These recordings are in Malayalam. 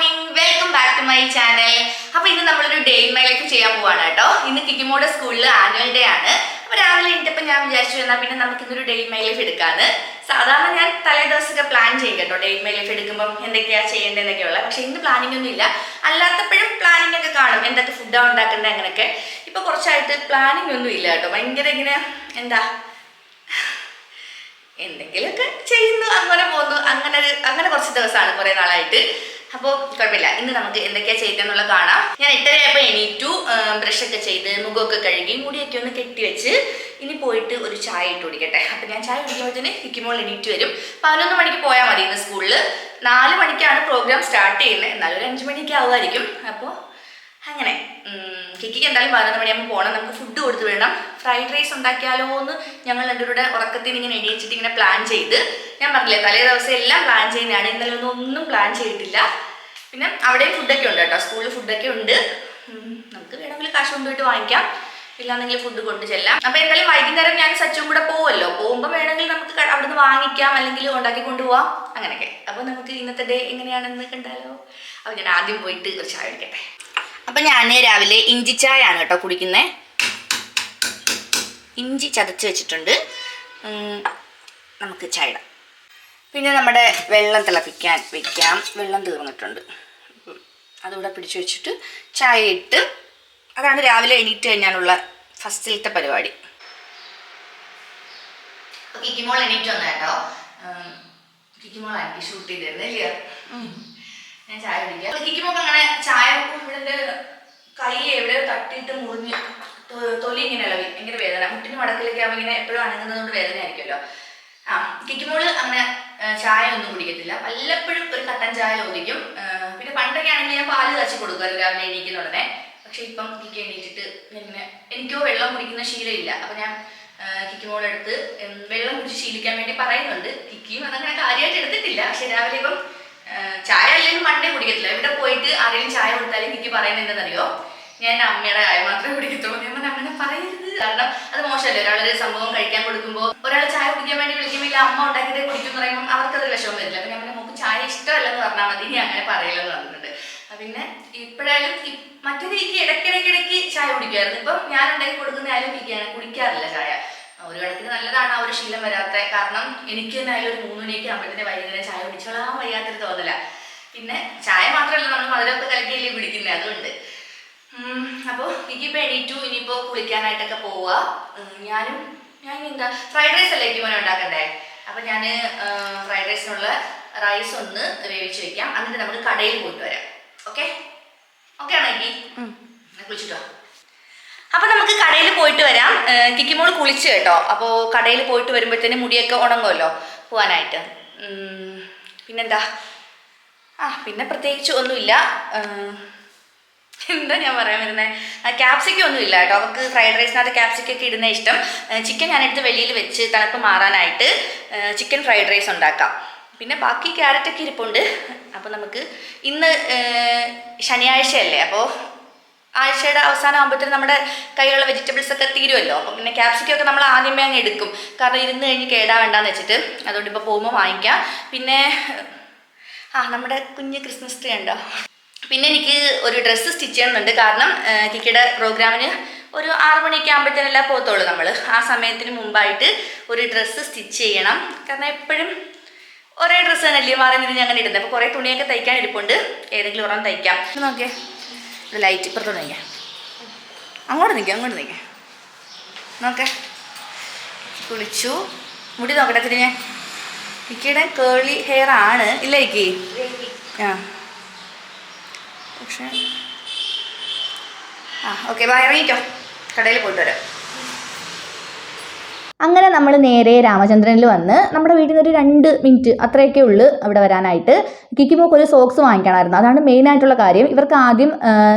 Morning, welcome back to my channel. അപ്പോൾ ഇന്ന് നമ്മളൊരു ഡേ ഇൻ മൈ ലൈഫ് ചെയ്യാൻ പോവാണ് കേട്ടോ. ഇന്ന് കിക്കിമോടെ സ്കൂളിൽ ആനുവൽ ഡേ ആണ്. അപ്പോൾ രാവിലെ എണീറ്റപ്പോൾ ഞാൻ വിചാരിച്ചു എന്നാൽ പിന്നെ നമുക്ക് ഇന്നൊരു ഡേ ഇൻ മൈ ലൈഫ് എടുക്കാന്ന്. സാധാരണ ഞാൻ തലേ ദിവസമൊക്കെ പ്ലാൻ ചെയ്യും കേട്ടോ, ഡേ ഇൻ മൈ ലൈഫ് എടുക്കുമ്പോൾ എന്തൊക്കെയാണ് ചെയ്യേണ്ടതെന്നൊക്കെയുള്ള. പക്ഷേ ഇന്ന് പ്ലാനിങ് ഒന്നും ഇല്ല. അല്ലാത്തപ്പോഴും പ്ലാനിങ് ഒക്കെ കാണും, എന്തൊക്കെ ഫുഡാണ് ഉണ്ടാക്കേണ്ടത് അങ്ങനെയൊക്കെ. ഇപ്പോൾ കുറച്ചായിട്ട് പ്ലാനിങ് ഒന്നും ഇല്ല കേട്ടോ. ഭയങ്കര ഇങ്ങനെ എന്തെങ്കിലുമൊക്കെ ചെയ്യുന്നു, അങ്ങനെ പോകുന്നു, അങ്ങനെ കുറച്ച് ദിവസമാണ് കുറേ നാളായിട്ട്. അപ്പോൾ കുഴപ്പമില്ല, ഇന്ന് നമുക്ക് എന്തൊക്കെയാണ് ചെയ്യുന്നതെന്നുള്ള കാണാം. ഞാൻ 8:30 എണീറ്റു, ബ്രഷൊക്കെ ചെയ്ത് മുഖമൊക്കെ കഴുകി മുടിയൊക്കെ ഒന്ന് കെട്ടി വെച്ച് ഇനി പോയിട്ട് ഒരു ചായ ഇട്ട് കുടിക്കട്ടെ. അപ്പോൾ ഞാൻ ചായ കുടിക്കുമ്പോഴത്തേന് കിക്കിമോൾ എണീറ്റ് വരും. 11 മണിക്ക് പോയാൽ മതി ഇന്ന് സ്കൂളിൽ. 4 മണിക്കാണ് പ്രോഗ്രാം സ്റ്റാർട്ട് ചെയ്യുന്നത്, എന്നാലും ഒരു 5 മണിക്ക് ആവുമായിരിക്കും. അപ്പോൾ അങ്ങനെ കിക്കിക്ക് എന്തായാലും 11 മണിയാകുമ്പോൾ പോകണം. നമുക്ക് ഫുഡ് കൊടുത്ത് വേണം. ഫ്രൈഡ് റൈസ് ഉണ്ടാക്കിയാലോ എന്ന് ഞങ്ങൾ രണ്ടുപേരുടെ ഉറക്കത്തിന് ഇങ്ങനെ എണീച്ചിട്ട് ഇങ്ങനെ പ്ലാൻ ചെയ്ത്, ഞാൻ പറഞ്ഞില്ലേ തലേ ദിവസം എല്ലാം പ്ലാൻ ചെയ്യുന്നതാണ്. ഇന്നലെ ഒന്നും പ്ലാൻ ചെയ്തിട്ടില്ല. പിന്നെ അവിടെയും ഫുഡൊക്കെ ഉണ്ട് കേട്ടോ, സ്കൂളിൽ ഫുഡൊക്കെ ഉണ്ട്. നമുക്ക് വേണമെങ്കിൽ കാശ് കൊണ്ടുപോയിട്ട് വാങ്ങിക്കാം, ഇല്ലാന്നെങ്കിൽ ഫുഡ് കൊണ്ടു ചെല്ലാം. അപ്പോൾ എന്തായാലും വൈകുന്നേരം ഞാൻ സച്ചും കൂടെ പോകുമല്ലോ, പോകുമ്പോൾ വേണമെങ്കിൽ നമുക്ക് അവിടുന്ന് വാങ്ങിക്കാം, അല്ലെങ്കിൽ ഉണ്ടാക്കി കൊണ്ടുപോവാം, അങ്ങനെയൊക്കെ. അപ്പോൾ നമുക്ക് ഇന്നത്തെ ഡേ എങ്ങനെയാണെന്ന് കണ്ടാലോ. അപ്പോൾ ഞാൻ ആദ്യം പോയിട്ട് ഒരു ചായ കുടിക്കട്ടെ. അപ്പം ഞാൻ രാവിലെ ഇഞ്ചി ചായ ആണ് കേട്ടോ കുടിക്കുന്നത്. ഇഞ്ചി ചതച്ച് വെച്ചിട്ടുണ്ട്, നമുക്ക് ചായ ഇടാം. പിന്നെ നമ്മുടെ വെള്ളം തിളപ്പിക്കാൻ വെക്കാം. വെള്ളം തീർന്നിട്ടുണ്ട്, അതുകൂടെ പിടിച്ചു വെച്ചിട്ട് ചായ ഇട്ട്, അതാണ് രാവിലെ എണീറ്റ് കഴിഞ്ഞാലുള്ള ഫസ്റ്റിലത്തെ പരിപാടി. കിക്കിമോൾ എണീറ്റ് വന്ന കേട്ടോ. കിക്കിമോൾ ആക്കി ഷൂട്ട് ചെയ്തിരുന്നില്ല. ഞാൻ ചായ കുടിക്കാം. കിക്കിമോക്ക് അങ്ങനെ ചായ ഇവിടെ കൈ എവിടെയോ തട്ടിയിട്ട് മുറിഞ്ഞ് തൊലി ഇങ്ങനെ ഇളവി, ഭയങ്കര വേദന. മുട്ടിന് മടക്കിലൊക്കെ ആവുമ്പോൾ ഇങ്ങനെ എപ്പോഴും അണങ്ങുന്നത് കൊണ്ട് വേദന ആയിരിക്കുമല്ലോ. കിക്കിമോള് അങ്ങനെ ചായ ഒന്നും കുടിക്കത്തില്ല, വല്ലപ്പോഴും ഒരു കട്ടൻ ചായ ഒഴിക്കും. പിന്നെ പണ്ടൊക്കെ ആണെങ്കിൽ ഞാൻ പാല് കാച്ചി കൊടുക്കുമായിരുന്നു രാവിലെ എണീക്കുന്ന ഉടനെ. പക്ഷെ ഇപ്പം കിക്കി എണീറ്റിട്ട് ഇങ്ങനെ എനിക്കോ വെള്ളം കുടിക്കുന്ന ശീലമില്ല. അപ്പം ഞാൻ കിക്കിമോളെടുത്ത് വെള്ളം കുടിച്ച് ശീലിക്കാൻ വേണ്ടി പറയുന്നുണ്ട്. കിക്കിയും അതങ്ങനെ കാര്യമായിട്ട് എടുത്തിട്ടില്ല. പക്ഷെ രാവിലെ ഇപ്പം ചായ അല്ലെങ്കിൽ പണ്ടേ കുടിക്കത്തില്ല. ഇവിടെ പോയിട്ട് ആരെങ്കിലും ചായ കൊടുത്താലും എനിക്ക് പറയുന്നത് എന്താണെന്നറിയോ, ഞാൻ അമ്മയുടെ ചായ മാത്രമേ കുടിക്കത്തുള്ളൂ. ഞാൻ അങ്ങനെ പറയരുത്, കാരണം അത് മോശമല്ലേ. ഒരാളൊരു സംഭവം കഴിക്കാൻ കൊടുക്കുമ്പോൾ ഒരാൾ ചായ കുടിക്കാൻ വേണ്ടി വിളിക്കുമ്പോൾ ഇല്ല അമ്മ ഉണ്ടാക്കിയിട്ട് കുടിക്കും എന്ന് പറയുമ്പോൾ അവർക്കതൊരു വിഷമം വരില്ല. അപ്പം ഞാൻ നമുക്ക് ചായ ഇഷ്ടമല്ലെന്ന് പറഞ്ഞാൽ മതി, ഇനി അങ്ങനെ പറയില്ലെന്ന് പറഞ്ഞിട്ടുണ്ട്. പിന്നെ ഇപ്പോഴായാലും മറ്റേത് എനിക്ക് ഇടയ്ക്കിടയ്ക്ക് ചായ കുടിക്കുമായിരുന്നു. ഇപ്പം ഞാൻ ഉണ്ടാക്കി കൊടുക്കുന്നതായാലും കുടിക്കാറില്ല ചായ. ഒരു കണക്കിന് നല്ലതാണ് ആ ഒരു ശീലം വരാത്ത. കാരണം എനിക്ക് തന്നെ അതിലൊരു 3 മണിയൊക്കെ ആകുമ്പോഴത്തേന് വൈകുന്നേരം ചായ കുടിച്ചോളാൻ വയ്യാത്തൊരു തോന്നല. പിന്നെ ചായ മാത്രമല്ല, നമ്മൾ മധുരമൊക്കെ കലക്കിയല്ലേ കുടിക്കുന്നത്, അതുകൊണ്ട്. അപ്പോൾ എനിക്കിപ്പോൾ എണീറ്റു, ഇനിയിപ്പോൾ കുളിക്കാനായിട്ടൊക്കെ പോവുക. ഞാൻ എന്താ ഫ്രൈഡ് റൈസ് അല്ലേ മോനെ ഉണ്ടാക്കണ്ടേ. അപ്പം ഞാൻ ഫ്രൈഡ് റൈസിനുള്ള റൈസ് ഒന്ന് വേവിച്ച് വയ്ക്കാം, എന്നിട്ട് നമുക്ക് കടയിൽ പോയിട്ട് വരാം. ഓക്കെ ആണോ എനിക്ക്? കുളിച്ചിട്ടോ. അപ്പോൾ നമുക്ക് കടയിൽ പോയിട്ട് വരാം. കിക്കിമോൾ കുളിച്ച് കേട്ടോ. അപ്പോൾ കടയിൽ പോയിട്ട് വരുമ്പോഴത്തേന് മുടിയൊക്കെ ഉണങ്ങുമല്ലോ പോകാനായിട്ട്. പിന്നെന്താ, പിന്നെ പ്രത്യേകിച്ച് ഒന്നുമില്ല. എന്താ ഞാൻ പറയാൻ വരുന്നത്, ക്യാപ്സിക്കം ഒന്നും ഇല്ല കേട്ടോ. അവർക്ക് ഫ്രൈഡ് റൈസിനകത്ത് ക്യാപ്സിക്കൊക്കെ ഇടുന്ന ഇഷ്ടം. ചിക്കൻ ഞാനെടുത്ത് വെളിയിൽ വെച്ച് തണുപ്പ് മാറാനായിട്ട് ചിക്കൻ ഫ്രൈഡ് റൈസ് ഉണ്ടാക്കാം. പിന്നെ ബാക്കി ക്യാരറ്റൊക്കെ ഇരിപ്പുണ്ട്. അപ്പോൾ നമുക്ക് ഇന്ന് ശനിയാഴ്ചയല്ലേ, അപ്പോൾ ആഴ്ചയുടെ അവസാനം ആകുമ്പോഴത്തേനും നമ്മുടെ കയ്യിലുള്ള വെജിറ്റബിൾസ് ഒക്കെ തീരുമല്ലോ. അപ്പം പിന്നെ ക്യാപ്സിക്കൊക്കെ നമ്മൾ ആദ്യമേ അങ്ങ് എടുക്കും, കാരണം ഇരുന്ന് കഴിഞ്ഞ് കേടാവേണ്ടെന്ന് വെച്ചിട്ട്. അതുകൊണ്ട് ഇപ്പോൾ പോകുമ്പോൾ വാങ്ങിക്കാം. പിന്നെ നമ്മുടെ കുഞ്ഞ് ക്രിസ്മസ് ട്രീ ഉണ്ടോ. പിന്നെ എനിക്ക് ഒരു ഡ്രസ്സ് സ്റ്റിച്ച് ചെയ്യണമെന്നുണ്ട്, കാരണം കിക്കിയുടെ പ്രോഗ്രാമിന് ഒരു 6 മണിയൊക്കെ ആകുമ്പോഴത്തേനെല്ലാം പോകത്തുള്ളൂ നമ്മൾ. ആ സമയത്തിന് മുമ്പായിട്ട് ഒരു ഡ്രസ്സ് സ്റ്റിച്ച് ചെയ്യണം. കാരണം എപ്പോഴും ഒരേ ഡ്രസ്സ് തന്നെയല്ലേ മാറി നിന്ന് അങ്ങനെ ഇടുന്നത്. അപ്പോൾ കുറേ തുണിയൊക്കെ തയ്ക്കാൻ ഇരിപ്പുണ്ട്, ഏതെങ്കിലും ഒരെണ്ണം തയ്ക്കാം. നോക്കിയേ, ഇത് ലൈറ്റ് ഇപ്പുറത്തോട്ട് നിൽക്കാം, അങ്ങോട്ട് നിൽക്കാം. നോക്കേ, കുളിച്ചു, മുടി നോക്കട്ടെ തിരിഞ്ഞേ. എനിക്കിടെ കേളി ഹെയർ ആണ് ഇല്ല എനിക്ക്. പക്ഷേ ഓക്കെ, ഇറങ്ങിക്കോ, കടയിൽ പോയിട്ട് വരാം. അങ്ങനെ നമ്മൾ നേരെ രാമചന്ദ്രനിൽ വന്ന് നമ്മുടെ വീട്ടിൽ നിന്ന് ഒരു 2 മിനിറ്റ് അത്രയൊക്കെ ഉള്ളൂ അവിടെ വരാനായിട്ട്. കിക്കിമോക്ക് ഒരു സോക്സ് വാങ്ങിക്കണമായിരുന്നു, അതാണ് മെയിനായിട്ടുള്ള കാര്യം. ഇവർക്ക് ആദ്യം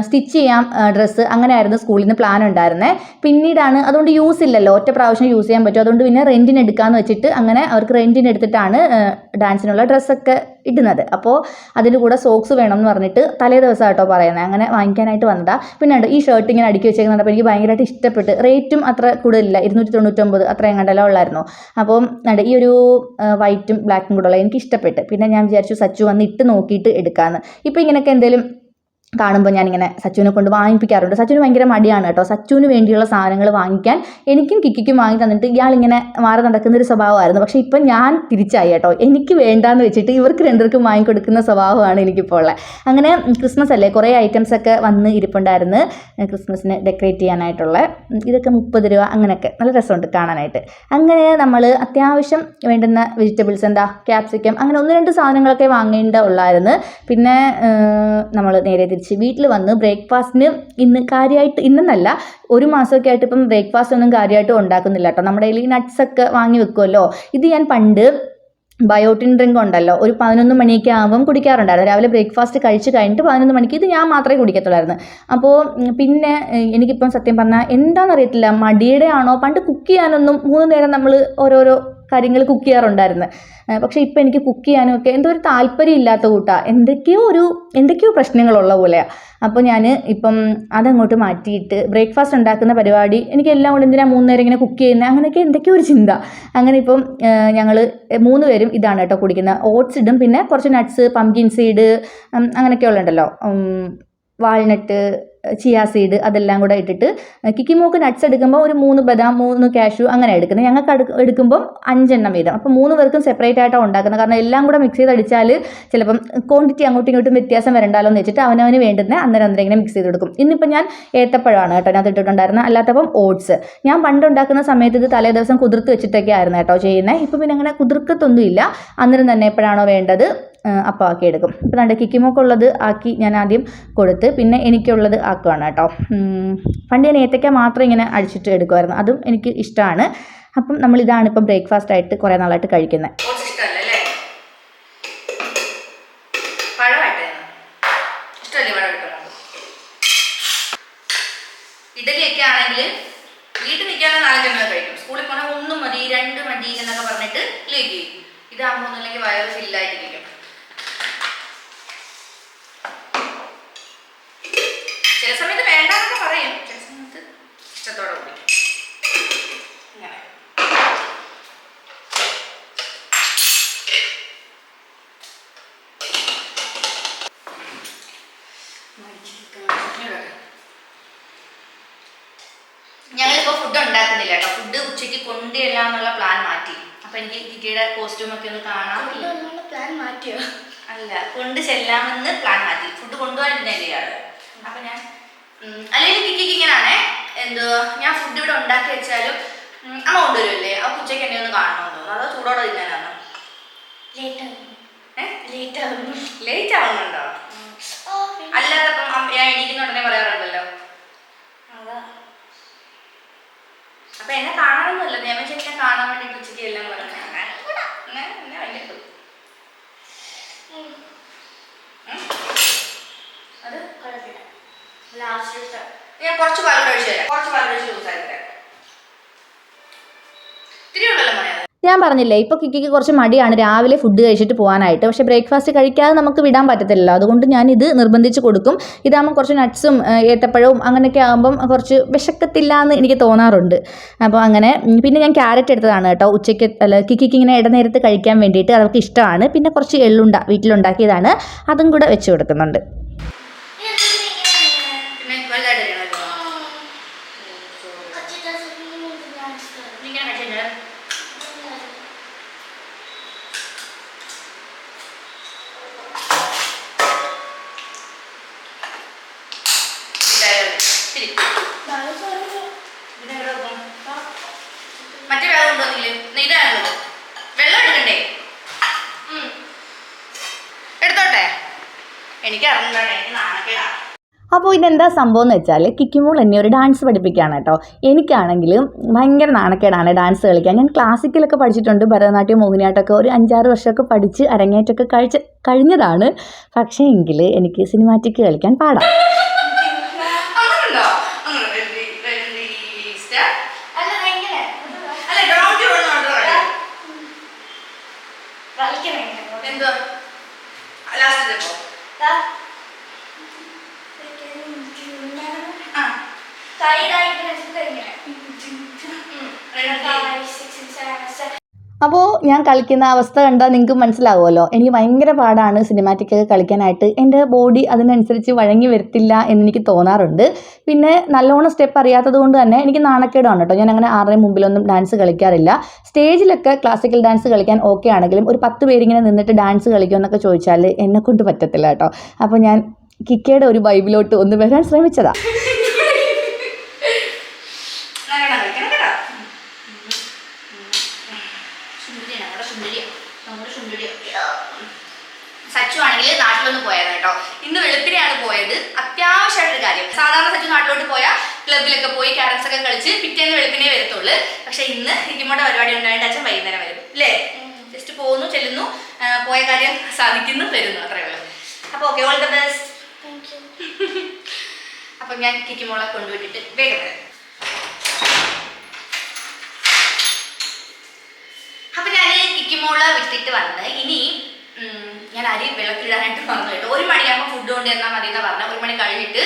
സ്റ്റിച്ച് ചെയ്യാം ഡ്രസ്സ്, അങ്ങനെയായിരുന്നു സ്കൂളിൽ നിന്ന് പ്ലാൻ ഉണ്ടായിരുന്നത്. പിന്നീടാണ് അതുകൊണ്ട് യൂസ് ഇല്ലല്ലോ, ഒറ്റ പ്രാവശ്യം യൂസ് ചെയ്യാൻ പറ്റും, അതുകൊണ്ട് പിന്നെ റെൻറ്റിന് എടുക്കാമെന്ന് വെച്ചിട്ട് അങ്ങനെ അവർക്ക് റെൻറ്റിന് എടുത്തിട്ടാണ് ഡാൻസിനുള്ള ഡ്രസ്സൊക്കെ ഇടുന്നത്. അപ്പോൾ അതിൻ്റെ കൂടെ സോക്സ് വേണം എന്ന് പറഞ്ഞിട്ട് തലേ ദിവസം കേട്ടോ പറയുന്നത്. അങ്ങനെ വാങ്ങിക്കാനായിട്ട് വന്നതാണ്. പിന്നെ ഉണ്ട് ഈ ഷർട്ട് ഇങ്ങനെ അടുക്കി വെച്ചേക്കുന്നുണ്ട്. അപ്പോൾ എനിക്ക് ഭയങ്കരമായിട്ട് ഇഷ്ടപ്പെട്ട്. റേറ്റും അത്ര കൂടുതലില്ല, 299 അത്ര എങ്ങാണ്ടെല്ലാം ഉള്ളായിരുന്നു. അപ്പോൾ ഈ ഒരു വൈറ്റും ബ്ലാക്കും കൂടെ ഉള്ള എനിക്ക് ഇഷ്ടപ്പെട്ട്. പിന്നെ ഞാൻ വിചാരിച്ചു സച്ചു വന്ന് ഇട്ട് നോക്കിയിട്ട് എടുക്കാമെന്ന്. ഇപ്പോൾ ഇങ്ങനെയൊക്കെ എന്തെങ്കിലും കാണുമ്പോൾ ഞാനിങ്ങനെ സച്ചുവിനെ കൊണ്ട് വാങ്ങിപ്പിക്കാറുണ്ട്. സച്ചുവിന് ഭയങ്കര മടിയാണ് കേട്ടോ സച്ചുവിന് വേണ്ടിയുള്ള സാധനങ്ങൾ വാങ്ങിക്കാൻ. എനിക്കും കിക്കിക്കും വാങ്ങി തന്നിട്ട് ഇയാളിങ്ങനെ മാറി നടക്കുന്നൊരു സ്വഭാവമായിരുന്നു. പക്ഷേ ഇപ്പം ഞാൻ തിരിച്ചായി കേട്ടോ. എനിക്ക് വേണ്ടാന്ന് വെച്ചിട്ട് ഇവർക്ക് രണ്ടുപേർക്കും വാങ്ങിക്കൊടുക്കുന്ന സ്വഭാവമാണ് എനിക്കിപ്പോൾ ഉള്ളത്. അങ്ങനെ ക്രിസ്മസ് അല്ലേ, കുറേ ഐറ്റംസ് ഒക്കെ വന്ന് ഇരിപ്പുണ്ടായിരുന്നു ക്രിസ്മസിന് ഡെക്കറേറ്റ് ചെയ്യാനായിട്ടുള്ള. ഇതൊക്കെ 30 രൂപ അങ്ങനെയൊക്കെ നല്ല രസമുണ്ട് കാണാനായിട്ട്. അങ്ങനെ നമ്മൾ അത്യാവശ്യം വേണ്ടുന്ന വെജിറ്റബിൾസ് എന്താ ക്യാപ്സിക്കം അങ്ങനെ 1-2 സാധനങ്ങളൊക്കെ വാങ്ങേണ്ട ഉള്ളായിരുന്നു. പിന്നെ നമ്മൾ നേരെ വീട്ടിൽ വന്ന് ബ്രേക്ക്ഫാസ്റ്റിന് ഇന്ന് കാര്യമായിട്ട് ഇന്നെന്നല്ല ഒരു മാസമൊക്കെ ആയിട്ട് ഇപ്പം ബ്രേക്ക്ഫാസ്റ്റ് ഒന്നും കാര്യമായിട്ട് ഉണ്ടാക്കുന്നില്ല കേട്ടോ. നമ്മുടെ കയ്യിൽ നട്ട്സൊക്കെ വാങ്ങി വെക്കുമല്ലോ. ഇത് ഞാൻ പണ്ട് ബയോട്ടിൻ ഡ്രിങ്ക് ഉണ്ടല്ലോ, ഒരു 11 മണിയൊക്കെ ആകുമ്പം കുടിക്കാറുണ്ടായിരുന്നു. രാവിലെ ബ്രേക്ക്ഫാസ്റ്റ് കഴിച്ച് കഴിഞ്ഞിട്ട് 11 മണിക്ക് ഇത് ഞാൻ മാത്രമേ കുടിക്കത്തുള്ളായിരുന്നു. അപ്പോൾ പിന്നെ എനിക്കിപ്പം സത്യം പറഞ്ഞാൽ എന്താണെന്നറിയത്തില്ല, മടിയുടെ ആണോ, പണ്ട് കുക്ക് ചെയ്യാനൊന്നും 3 നേരം നമ്മൾ ഓരോരോ കാര്യങ്ങൾ കുക്ക് ചെയ്യാറുണ്ടായിരുന്നു. പക്ഷേ ഇപ്പം എനിക്ക് കുക്ക് ചെയ്യാനും ഒക്കെ എന്തോ ഒരു താല്പര്യം ഇല്ലാത്ത കൂട്ടാണ്. എന്തൊക്കെയോ പ്രശ്നങ്ങളുള്ള പോലെയാണ്. അപ്പോൾ ഞാൻ ഇപ്പം അതങ്ങോട്ട് മാറ്റിയിട്ട് ബ്രേക്ക്ഫാസ്റ്റ് ഉണ്ടാക്കുന്ന പരിപാടി എനിക്ക് എല്ലാം കൂടെ എന്തിനാ 3 നേരം ഇങ്ങനെ കുക്ക് ചെയ്യുന്നത്, അങ്ങനെയൊക്കെ എന്തൊക്കെയോ ഒരു ചിന്ത. അങ്ങനെ ഇപ്പം ഞങ്ങൾ 3 പേരും ഇതാണ് കേട്ടോ കുടിക്കുന്നത്. ഓട്സ് ഇടും, പിന്നെ കുറച്ച് നട്ട്സ്, പംകിൻ സീഡ് അങ്ങനെയൊക്കെ ഉള്ളതുണ്ടല്ലോ, വാൾനട്ട്, ചിയ സീഡ് അതെല്ലാം കൂടെ ഇട്ടിട്ട് കിക്കിമോക്ക് നട്ട്സ് എടുക്കുമ്പോൾ ഒരു 3 ബദാം 3 കാഷ്യൂ അങ്ങനെ എടുക്കുന്നത്. ഞങ്ങൾക്ക് എടുക്കുമ്പം 5 എണ്ണം വീതം. അപ്പോൾ 3 പേർക്കും സെപ്പറേറ്റ് ആയിട്ടാണ് ഉണ്ടാക്കുന്നത്. കാരണം എല്ലാം കൂടെ മിക്സ് ചെയ്ത് അടിച്ചാൽ ചിലപ്പം ക്വാണ്ടിറ്റി അങ്ങോട്ടും ഇങ്ങോട്ടും വ്യത്യാസം വരണ്ടാലോ എന്ന് വെച്ചിട്ട് അവനവന് വേണ്ടുന്ന അന്നേരം ഇങ്ങനെ മിക്സ് ചെയ്ത് കൊടുക്കും. ഇന്നിപ്പോൾ ഞാൻ ഏത്തപ്പഴമാണ് കേട്ടോ അതിനകത്ത് ഇട്ടിട്ടുണ്ടായിരുന്നത്. അല്ലാത്തപ്പം ഓട്സ്. ഞാൻ പണ്ട് ഉണ്ടാക്കുന്ന സമയത്ത് ഇത് തലേ ദിവസം കുതിർത്ത് വെച്ചിട്ടൊക്കെ ആയിരുന്നു കേട്ടോ ചെയ്യുന്നത്. ഇപ്പം പിന്നെ അങ്ങനെ കുതിർക്കത്തൊന്നുമില്ല. അന്നേരം തന്നെ എപ്പോഴാണോ വേണ്ടത് അപ്പം ആക്കി എടുക്കും. ഇപ്പം നമ്മുടെ കിക്കിമോക്കുള്ളത് ആക്കി ഞാൻ ആദ്യം കൊടുത്ത് പിന്നെ എനിക്കുള്ളത് ആക്കുകയാണ് കേട്ടോ. പണ്ട് ഞാൻ ഏത്തയ്ക്ക മാത്രം ഇങ്ങനെ അടിച്ചിട്ട് എടുക്കുമായിരുന്നു. അതും എനിക്ക് ഇഷ്ടമാണ്. അപ്പം നമ്മളിതാണ് ഇപ്പം ബ്രേക്ക്ഫാസ്റ്റ് ആയിട്ട് കുറേ നാളായിട്ട് കഴിക്കുന്നത്. ഇഡലിയൊക്കെ ആണെങ്കിൽ വീട്ടിൽ നിൽക്കാതെ 4 കഴിക്കും. സ്കൂളിൽ പോകണ 1 മതി 2 മതി എന്നൊക്കെ പറഞ്ഞിട്ട് ലേക്ക് ചെയ്യും. ഇതാകുമ്പോൾ ഒന്നുമില്ലെങ്കിൽ വയറ് ഫില്ലായിട്ടിരിക്കും. ചില സമയത്ത് വേണ്ടെന്നൊക്കെ പറയും, ചില സമയത്ത് ഇഷ്ടത്തോടെ കുടിക്കും. ഇങ്ങനെ ഞങ്ങളിപ്പോൾ ഫുഡ് ഉണ്ടാക്കുന്നില്ല കേട്ടോ. ഫുഡ് ഉച്ചയ്ക്ക് കൊണ്ടുചെല്ലാം എന്നുള്ള പ്ലാൻ മാറ്റി. അപ്പം എനിക്ക് കിക്കിയുടെ കോസ്റ്റ്യൂമൊക്കെ ഒന്ന് കാണാൻ പ്ലാൻ മാറ്റിയോ? അല്ല, കൊണ്ട് ചെല്ലാമെന്ന് പ്ലാൻ മാറ്റി. ഫുഡ് കൊണ്ടുപോകാൻ ചെയ്യാറ്. അപ്പം ഞാൻ അല്ലെങ്കിൽ കിക്കിക്ക് ഇങ്ങനെയാണേ, ഞാൻ ഫുഡ് ഇവിടെ ഉണ്ടാക്കി വെച്ചാലും അമ്മ കൊണ്ടുവരുമല്ലേ, ആ ഉച്ചയ്ക്ക് എന്നെ ഒന്ന് കാണണമെന്ന് തോന്നുന്നു. അതോ ചൂടോടെ തിന്നാനാണോ? ലേറ്റ് ആവുന്നുണ്ടോ? അല്ലാതപ്പം ഞാൻ എണീക്കുന്ന ഉടനെ പറയാറുണ്ടല്ലോ. അപ്പൊ എന്നെ കാണാനൊന്നുമല്ല, നിയമശേഷി ഞാൻ കാണാൻ വേണ്ടിട്ട് ഉച്ചയ്ക്ക് എല്ലാം പറഞ്ഞു. അത് ഞാൻ കുറച്ച് പാൽ കഴിച്ചു തരാം. കുറച്ച് പാൽ കഴിച്ച് ലൂസാക്കി തരാം. തിരിയുണ്ടല്ലോ മോനെ. ഞാൻ പറഞ്ഞില്ലേ ഇപ്പോൾ കിക്കിക്ക് കുറച്ച് മടിയാണ് രാവിലെ ഫുഡ് കഴിച്ചിട്ട് പോകാനായിട്ട്. പക്ഷേ ബ്രേക്ക്ഫാസ്റ്റ് കഴിക്കാതെ നമുക്ക് വിടാൻ പറ്റത്തില്ലല്ലോ. അതുകൊണ്ട് ഞാൻ ഇത് നിർബന്ധിച്ച് കൊടുക്കും. ഇതാകുമ്പോൾ കുറച്ച് നട്ട്സും ഏത്തപ്പഴവും അങ്ങനെയൊക്കെ ആകുമ്പം കുറച്ച് വിശക്കത്തില്ല എന്ന് എനിക്ക് തോന്നാറുണ്ട്. അപ്പോൾ അങ്ങനെ പിന്നെ ഞാൻ ക്യാരറ്റ് എടുത്തതാണ് കേട്ടോ ഉച്ചയ്ക്ക്. കിക്കിക്ക് ഇങ്ങനെ ഇടനേരത്ത് കഴിക്കാൻ വേണ്ടിയിട്ട് അവർക്ക് ഇഷ്ടമാണ്. പിന്നെ കുറച്ച് എള്ളുണ്ട വീട്ടിലുണ്ടാക്കിയതാണ്, അതും കൂടെ വെച്ച് കൊടുക്കുന്നുണ്ട്. മറ്റേ ബാഗ് കൊണ്ടുവന്നില്ലേ? ഇതാണല്ലോ വെള്ളം എടുക്കണ്ടേ? എടുത്തോട്ടെ, എനിക്ക് അറിഞ്ഞാണ്, എനിക്ക് നാണക്കേടാ. അപ്പോൾ ഇതെന്താ സംഭവം എന്ന് വെച്ചാൽ കിക്കിമോൾ എന്നെ ഒരു ഡാൻസ് പഠിപ്പിക്കുകയാണ് കേട്ടോ. എനിക്കാണെങ്കിൽ ഭയങ്കര നാണക്കേടാണ് ഡാൻസ് കളിക്കാൻ. ഞാൻ ക്ലാസിക്കലൊക്കെ പഠിച്ചിട്ടുണ്ട്, ഭരതനാട്യം മോഹിനിയാട്ടമൊക്കെ ഒരു 5-6 വർഷമൊക്കെ പഠിച്ച് അരങ്ങേറ്റമൊക്കെ കഴിഞ്ഞതാണ്. പക്ഷേ എങ്കിൽ എനിക്ക് സിനിമാറ്റിക് കളിക്കാൻ പാടാം. അപ്പോൾ ഞാൻ കളിക്കുന്ന അവസ്ഥ കണ്ടാൽ നിങ്ങൾക്ക് മനസ്സിലാവുമല്ലോ. എനിക്ക് ഭയങ്കര പാടാണ് സിനിമാറ്റിക്കൊക്കെ കളിക്കാനായിട്ട്. എൻ്റെ ബോഡി അതിനനുസരിച്ച് വഴങ്ങി വരത്തില്ല എന്നെനിക്ക് തോന്നാറുണ്ട്. പിന്നെ നല്ലോണം സ്റ്റെപ്പ് അറിയാത്തത് കൊണ്ട് തന്നെ എനിക്ക് നാണക്കേടാണ് കേട്ടോ. ഞാൻ അങ്ങനെ ആരുടെയും മുമ്പിലൊന്നും ഡാൻസ് കളിക്കാറില്ല. സ്റ്റേജിലൊക്കെ ക്ലാസിക്കൽ ഡാൻസ് കളിക്കാൻ ഓക്കെ ആണെങ്കിലും ഒരു 10 പേരിങ്ങനെ നിന്നിട്ട് ഡാൻസ് കളിക്കുമെന്നൊക്കെ ചോദിച്ചാൽ എന്നെക്കൊണ്ട് പറ്റത്തില്ല കേട്ടോ. അപ്പോൾ ഞാൻ കിക്കയുടെ ഒരു വൈബിലോട്ട് ഒന്ന് വരാൻ ശ്രമിച്ചതാണ്. സച്ചു ആണെങ്കിൽ നാട്ടിലൊന്ന് പോയത് കേട്ടോ. ഇന്ന് വെളുപ്പിനെയാണ് പോയത്. അത്യാവശ്യമായിട്ടൊരു കാര്യം. സാധാരണ സച്ചു നാട്ടിലോട്ട് പോയാൽ ക്ലബിലൊക്കെ പോയി ക്യാരംസ് ഒക്കെ കളിച്ച് പിറ്റേന്ന് വെളുപ്പിനെ വരത്തുള്ളൂ. പക്ഷെ ഇന്ന് ഇങ്ങോട്ട് പരിപാടി ഉണ്ടായിട്ട് അച്ഛൻ വൈകുന്നേരം വരും അല്ലേ. ജസ്റ്റ് പോകുന്നു, ചെല്ലുന്നു, പോയ കാര്യം സാധിക്കുന്നു, വരുന്നു, അത്രയേ ഉള്ളൂ. അപ്പോൾ ഓക്കെ, ഓൾ ദ ബെസ്റ്റ്. അപ്പം ഞാൻ കിക്കിമോളെ കൊണ്ടുവിട്ടിട്ട് വേഗം വരാം. അപ്പം ഞാൻ കിക്കിമോളെ വിട്ടിട്ട് വന്ന് ഇനി ഞാൻ അരി വെള്ളത്തിലിടാനായിട്ട് പറഞ്ഞു കേട്ടോ. 1 മണിയാകുമ്പോൾ ഫുഡ് കൊണ്ടുവന്നാൽ മതി എന്നാണ് പറഞ്ഞത്. 1 മണി കഴിഞ്ഞിട്ട്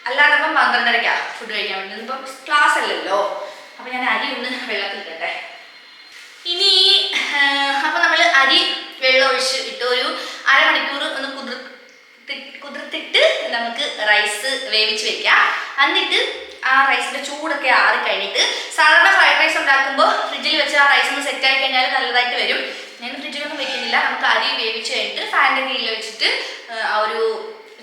അല്ലാത്തപ്പം 12:30 ഫുഡ് കഴിക്കാൻ വേണ്ടി. ഇപ്പം ക്ലാസ് അല്ലല്ലോ. അപ്പം ഞാൻ അരി ഒന്ന് വെള്ളത്തിലിട്ടെ. ഇനി അപ്പം നമ്മൾ അരി വെള്ളം ഒഴിച്ച് ഇട്ട് ഒരു അരമണിക്കൂർ ഒന്ന് കുതിർത്തിട്ട് നമുക്ക് റൈസ് വേവിച്ച് വെക്കാം. എന്നിട്ട് ആ റൈസിൻ്റെ ചൂടൊക്കെ ആറി കഴിഞ്ഞിട്ട് സാധാരണ ഫ്രൈഡ് റൈസ് ഉണ്ടാക്കുമ്പോൾ ഫ്രിഡ്ജിൽ വെച്ച് ആ റൈസ് ഒന്ന് സെറ്റായി കഴിഞ്ഞാൽ നല്ലതായിട്ട് വരും. ഞാൻ ഫ്രിഡ്ജിലൊന്നും വെക്കുന്നില്ല. നമുക്ക് അരി വേവിച്ച് കഴിഞ്ഞിട്ട് ഫാനിൻ്റെ കീഴിൽ വെച്ചിട്ട് ആ ഒരു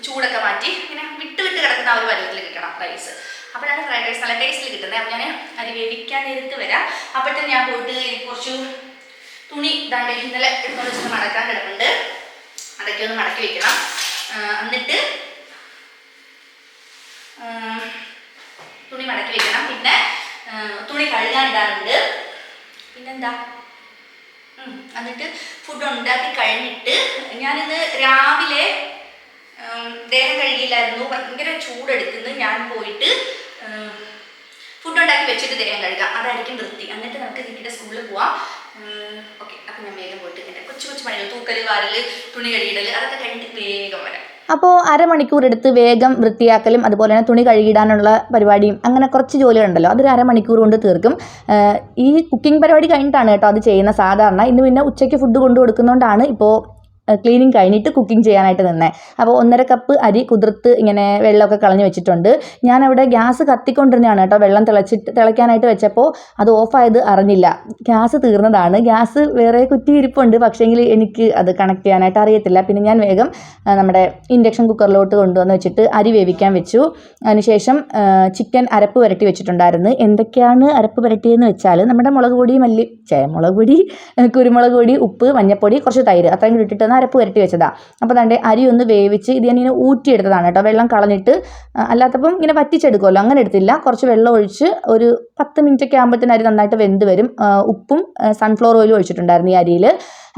ചൂടൊക്കെ മാറ്റി ഇങ്ങനെ വിട്ട് കിടക്കുന്ന ആ ഒരു പരുവത്തിൽ കിട്ടണം റൈസ്. അപ്പോഴാണ് ഫ്രൈഡ് റൈസ് നല്ല ടേസ്റ്റിൽ കിട്ടുന്നത്. അപ്പോൾ ഞാൻ അരി വേവിക്കാൻ നേരത്ത് വരാം. അപ്പോഴത്തേന് ഞാൻ പോയിട്ട് കുറച്ച് തുണി ഇതാണ്ട് ഇന്നലെ എടുത്തുകൊണ്ട് വെച്ചിട്ട് മടക്കാൻ കിടക്കുന്നുണ്ട്. അതൊക്കെ ഒന്ന് മടക്കി വെക്കണം. എന്നിട്ട് തുണി മടക്കി വെക്കണം. പിന്നെ തുണി കഴുകാനിടാറുണ്ട്. പിന്നെന്താ, എന്നിട്ട് ഫുഡ് ഉണ്ടാക്കി കഴിഞ്ഞിട്ട് ഞാനിന്ന് രാവിലെ ദേഹം കഴുകിയില്ലായിരുന്നു. ഭയങ്കര ചൂടെടുക്കുന്നു. ഞാൻ പോയിട്ട് ഫുഡ് ഉണ്ടാക്കി വെച്ചിട്ട് ദേഹം കഴുകാം. അതായിരിക്കും വൃത്തി. എന്നിട്ട് നമുക്ക് കിട്ടിയിട്ട് സ്കൂളിൽ പോവാം. ഓക്കെ, അപ്പം ഞാൻ വേഗം പോയിട്ട് എൻ്റെ കൊച്ചു പണികൾ, തൂക്കൽ, വാരൽ, തുണി കഴുകിയിടൽ, അതൊക്കെ കഴിഞ്ഞിട്ട് വേഗം വരാം. അപ്പോൾ അരമണിക്കൂർ എടുത്ത് വേഗം വൃത്തിയാക്കലും അതുപോലെ തന്നെ തുണി കഴുകിയിടാനുള്ള പരിപാടിയും അങ്ങനെ കുറച്ച് ജോലികളുണ്ടല്ലോ, അതൊരു അരമണിക്കൂർ കൊണ്ട് തീർക്കും. ഈ കുക്കിംഗ് പരിപാടി കഴിഞ്ഞിട്ടാണ് കേട്ടോ അത് ചെയ്യുന്ന സാധാരണ. ഇന്ന് പിന്നെ ഉച്ചയ്ക്ക് ഫുഡ് കൊണ്ടു കൊടുക്കുന്നതുകൊണ്ടാണ് ഇപ്പോൾ ക്ലീനിങ് കഴിഞ്ഞിട്ട് കുക്കിംഗ് ചെയ്യാനായിട്ട് നിന്നേ. അപ്പോൾ 1.5 കപ്പ് അരി കുതിർത്ത് ഇങ്ങനെ വെള്ളമൊക്കെ കളഞ്ഞ് വെച്ചിട്ടുണ്ട്. ഞാനവിടെ ഗ്യാസ് കത്തിക്കൊണ്ടിരുന്നതാണ് കേട്ടോ. വെള്ളം തിളയ്ക്കാനായിട്ട് വെച്ചപ്പോൾ അത് ഓഫായത് അറിഞ്ഞില്ല. ഗ്യാസ് തീർന്നതാണ്. ഗ്യാസ് വേറെ കുറ്റി ഇരിപ്പുണ്ട്, പക്ഷേങ്കിൽ എനിക്ക് അത് കണക്ട് ചെയ്യാനായിട്ട് അറിയത്തില്ല. പിന്നെ ഞാൻ വേഗം നമ്മുടെ ഇൻഡക്ഷൻ കുക്കറിലോട്ട് കൊണ്ടുവന്ന് വെച്ചിട്ട് അരി വേവിക്കാൻ വെച്ചു. അതിനുശേഷം ചിക്കൻ അരപ്പ് പുരട്ടി വെച്ചിട്ടുണ്ടായിരുന്നു. എന്തൊക്കെയാണ് അരപ്പ് പുരട്ടിയെന്ന് വെച്ചാൽ നമ്മുടെ മുളക് പൊടി, കുരുമുളക് പൊടി, ഉപ്പ്, മഞ്ഞൾപ്പൊടി, കുറച്ച് തൈര്, അത്രയും കൂടി ഇട്ടിട്ട് അരപ്പ് പുരട്ടി വെച്ചതാണ്. അപ്പോൾ അതിൻ്റെ അരി ഒന്ന് വേവിച്ച് ഇത് ഞാനിങ്ങനെ ഊറ്റിയെടുത്തതാണ് കേട്ടോ. വെള്ളം കളഞ്ഞിട്ട്, അല്ലാത്തപ്പം ഇങ്ങനെ വറ്റിച്ചെടുക്കുമല്ലോ, അങ്ങനെ എടുത്തില്ല. കുറച്ച് വെള്ളം ഒഴിച്ച് ഒരു 10 മിനിറ്റൊക്കെ ആകുമ്പോഴത്തേന് അരി നന്നായിട്ട് വെന്ത് വരും. ഉപ്പും സൺഫ്ലവർ ഓയിലും ഒഴിച്ചിട്ടുണ്ടായിരുന്നു ഈ അരിയിൽ.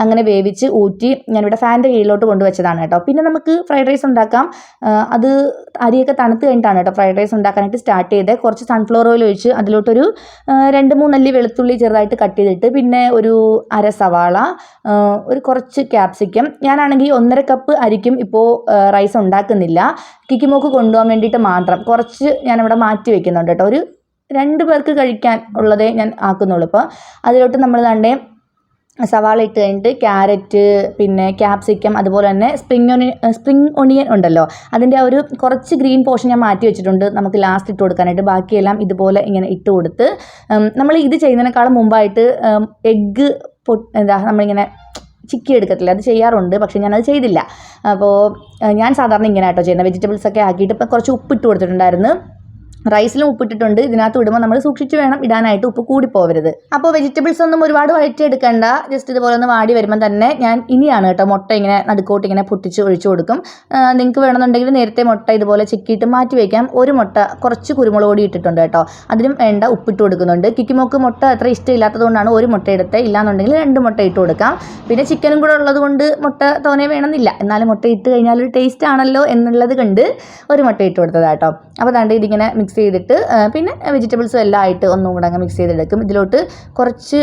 അങ്ങനെ വേവിച്ച് ഊറ്റി ഞാനിവിടെ ഫാനിൻ്റെ കീഴിലോട്ട് കൊണ്ടുവച്ചതാണ് കേട്ടോ. പിന്നെ നമുക്ക് ഫ്രൈഡ് റൈസ് ഉണ്ടാക്കാം. അത് അരിയൊക്കെ തണുത്ത് കഴിഞ്ഞിട്ടാണ് കേട്ടോ ഫ്രൈഡ് റൈസ് ഉണ്ടാക്കാനായിട്ട് സ്റ്റാർട്ട് ചെയ്തത്. കുറച്ച് സൺഫ്ലവർ ഓയിൽ ഒഴിച്ച് അതിലോട്ടൊരു 2-3 അല്ലി വെളുത്തുള്ളി ചെറുതായിട്ട് കട്ട് ചെയ്തിട്ട്, പിന്നെ ഒരു അര സവാള, ഒരു കുറച്ച് ക്യാപ്സിക്കം. ഞാനാണെങ്കിൽ 1.5 കപ്പ് അരിക്കും ഇപ്പോൾ റൈസ് ഉണ്ടാക്കുന്നില്ല. കിക്കിമോക്ക് കൊണ്ടുപോകാൻ വേണ്ടിയിട്ട് മാത്രം കുറച്ച് ഞാനിവിടെ മാറ്റി വെക്കുന്നുണ്ട് കേട്ടോ. ഒരു 2 പേർക്ക് കഴിക്കാൻ ഉള്ളതേ ഞാൻ ആക്കുന്നുള്ളൂ. ഇപ്പോൾ അതിലോട്ട് നമ്മൾ തന്നെ സവാള ഇട്ട് കഴിഞ്ഞിട്ട് ക്യാരറ്റ്, പിന്നെ ക്യാപ്സിക്കം, അതുപോലെ തന്നെ സ്പ്രിങ് ഒണിയൻ ഉണ്ടല്ലോ, അതിൻ്റെ ആ ഒരു കുറച്ച് ഗ്രീൻ പോർഷൻ ഞാൻ മാറ്റി വെച്ചിട്ടുണ്ട് നമുക്ക് ലാസ്റ്റ് ഇട്ട് കൊടുക്കാനായിട്ട്. ബാക്കിയെല്ലാം ഇതുപോലെ ഇങ്ങനെ ഇട്ട് കൊടുത്ത്, നമ്മൾ ഇത് ചെയ്യുന്നതിനേക്കാളും മുമ്പായിട്ട് എഗ്ഗ് നമ്മളിങ്ങനെ ചിക്കി എടുക്കത്തില്ല, അത് ചെയ്യാറുണ്ട്. പക്ഷേ ഞാനത് ചെയ്തില്ല. അപ്പോൾ ഞാൻ സാധാരണ ഇങ്ങനെ കേട്ടോ ചെയ്യുന്നത്. വെജിറ്റബിൾസൊക്കെ ആക്കിയിട്ട് ഇപ്പോൾ കുറച്ച് ഉപ്പിട്ട് കൊടുത്തിട്ടുണ്ടായിരുന്നു. റൈസിലും ഉപ്പിട്ടിട്ടുണ്ട്. ഇതിനകത്ത് ഇടുമ്പോൾ നമ്മൾ സൂക്ഷിച്ച് വേണം ഇടാനായിട്ട്, ഉപ്പ് കൂടിപ്പോവരുത്. അപ്പോൾ വെജിറ്റബിൾസ് ഒന്നും ഒരുപാട് വഴറ്റിയെടുക്കേണ്ട. ജസ്റ്റ് ഇതുപോലെ ഒന്ന് വാടി വരുമ്പോൾ തന്നെ ഞാൻ ഇനിയാണ് കേട്ടോ മുട്ട ഇങ്ങനെ നടുക്കോട്ട് ഇങ്ങനെ പൊട്ടിച്ച് ഒഴിച്ചു കൊടുക്കും. നിങ്ങൾക്ക് വേണമെന്നുണ്ടെങ്കിൽ നേരത്തെ മുട്ട ഇതുപോലെ ചിക്കിയിട്ട് മാറ്റി വയ്ക്കാം. ഒരു മുട്ട കുറച്ച് കുരുമുളക് പൊടി ഇട്ടിട്ടുണ്ട് കേട്ടോ. അതിനും വേണ്ട ഉപ്പിട്ട് കൊടുക്കുന്നുണ്ട്. കിക്കിമോക്ക് മുട്ട അത്ര ഇഷ്ടമില്ലാത്തതുകൊണ്ടാണ് ഒരു മുട്ട എടുത്തത്. ഇല്ലാന്നുണ്ടെങ്കിൽ 2 മുട്ട ഇട്ട് കൊടുക്കാം. പിന്നെ ചിക്കനും കൂടെ ഉള്ളത് കൊണ്ട് മുട്ട തോനെ വേണമെന്നില്ല. എന്നാലും മുട്ട ഇട്ട് കഴിഞ്ഞാൽ ഒരു ടേസ്റ്റ് ആണല്ലോ എന്നുള്ളത് കൊണ്ട് ഒരു മുട്ട ഇട്ട് കൊടുത്തതാണ് കേട്ടോ. അപ്പോൾ ദാണ്ട് ഇതിങ്ങനെ മിക്സ് ചെയ്തിട്ട് പിന്നെ വെജിറ്റബിൾസും എല്ലാം ആയിട്ട് ഒന്നും കൂടെ അങ്ങ് മിക്സ് ചെയ്തെടുക്കും. ഇതിലോട്ട് കുറച്ച്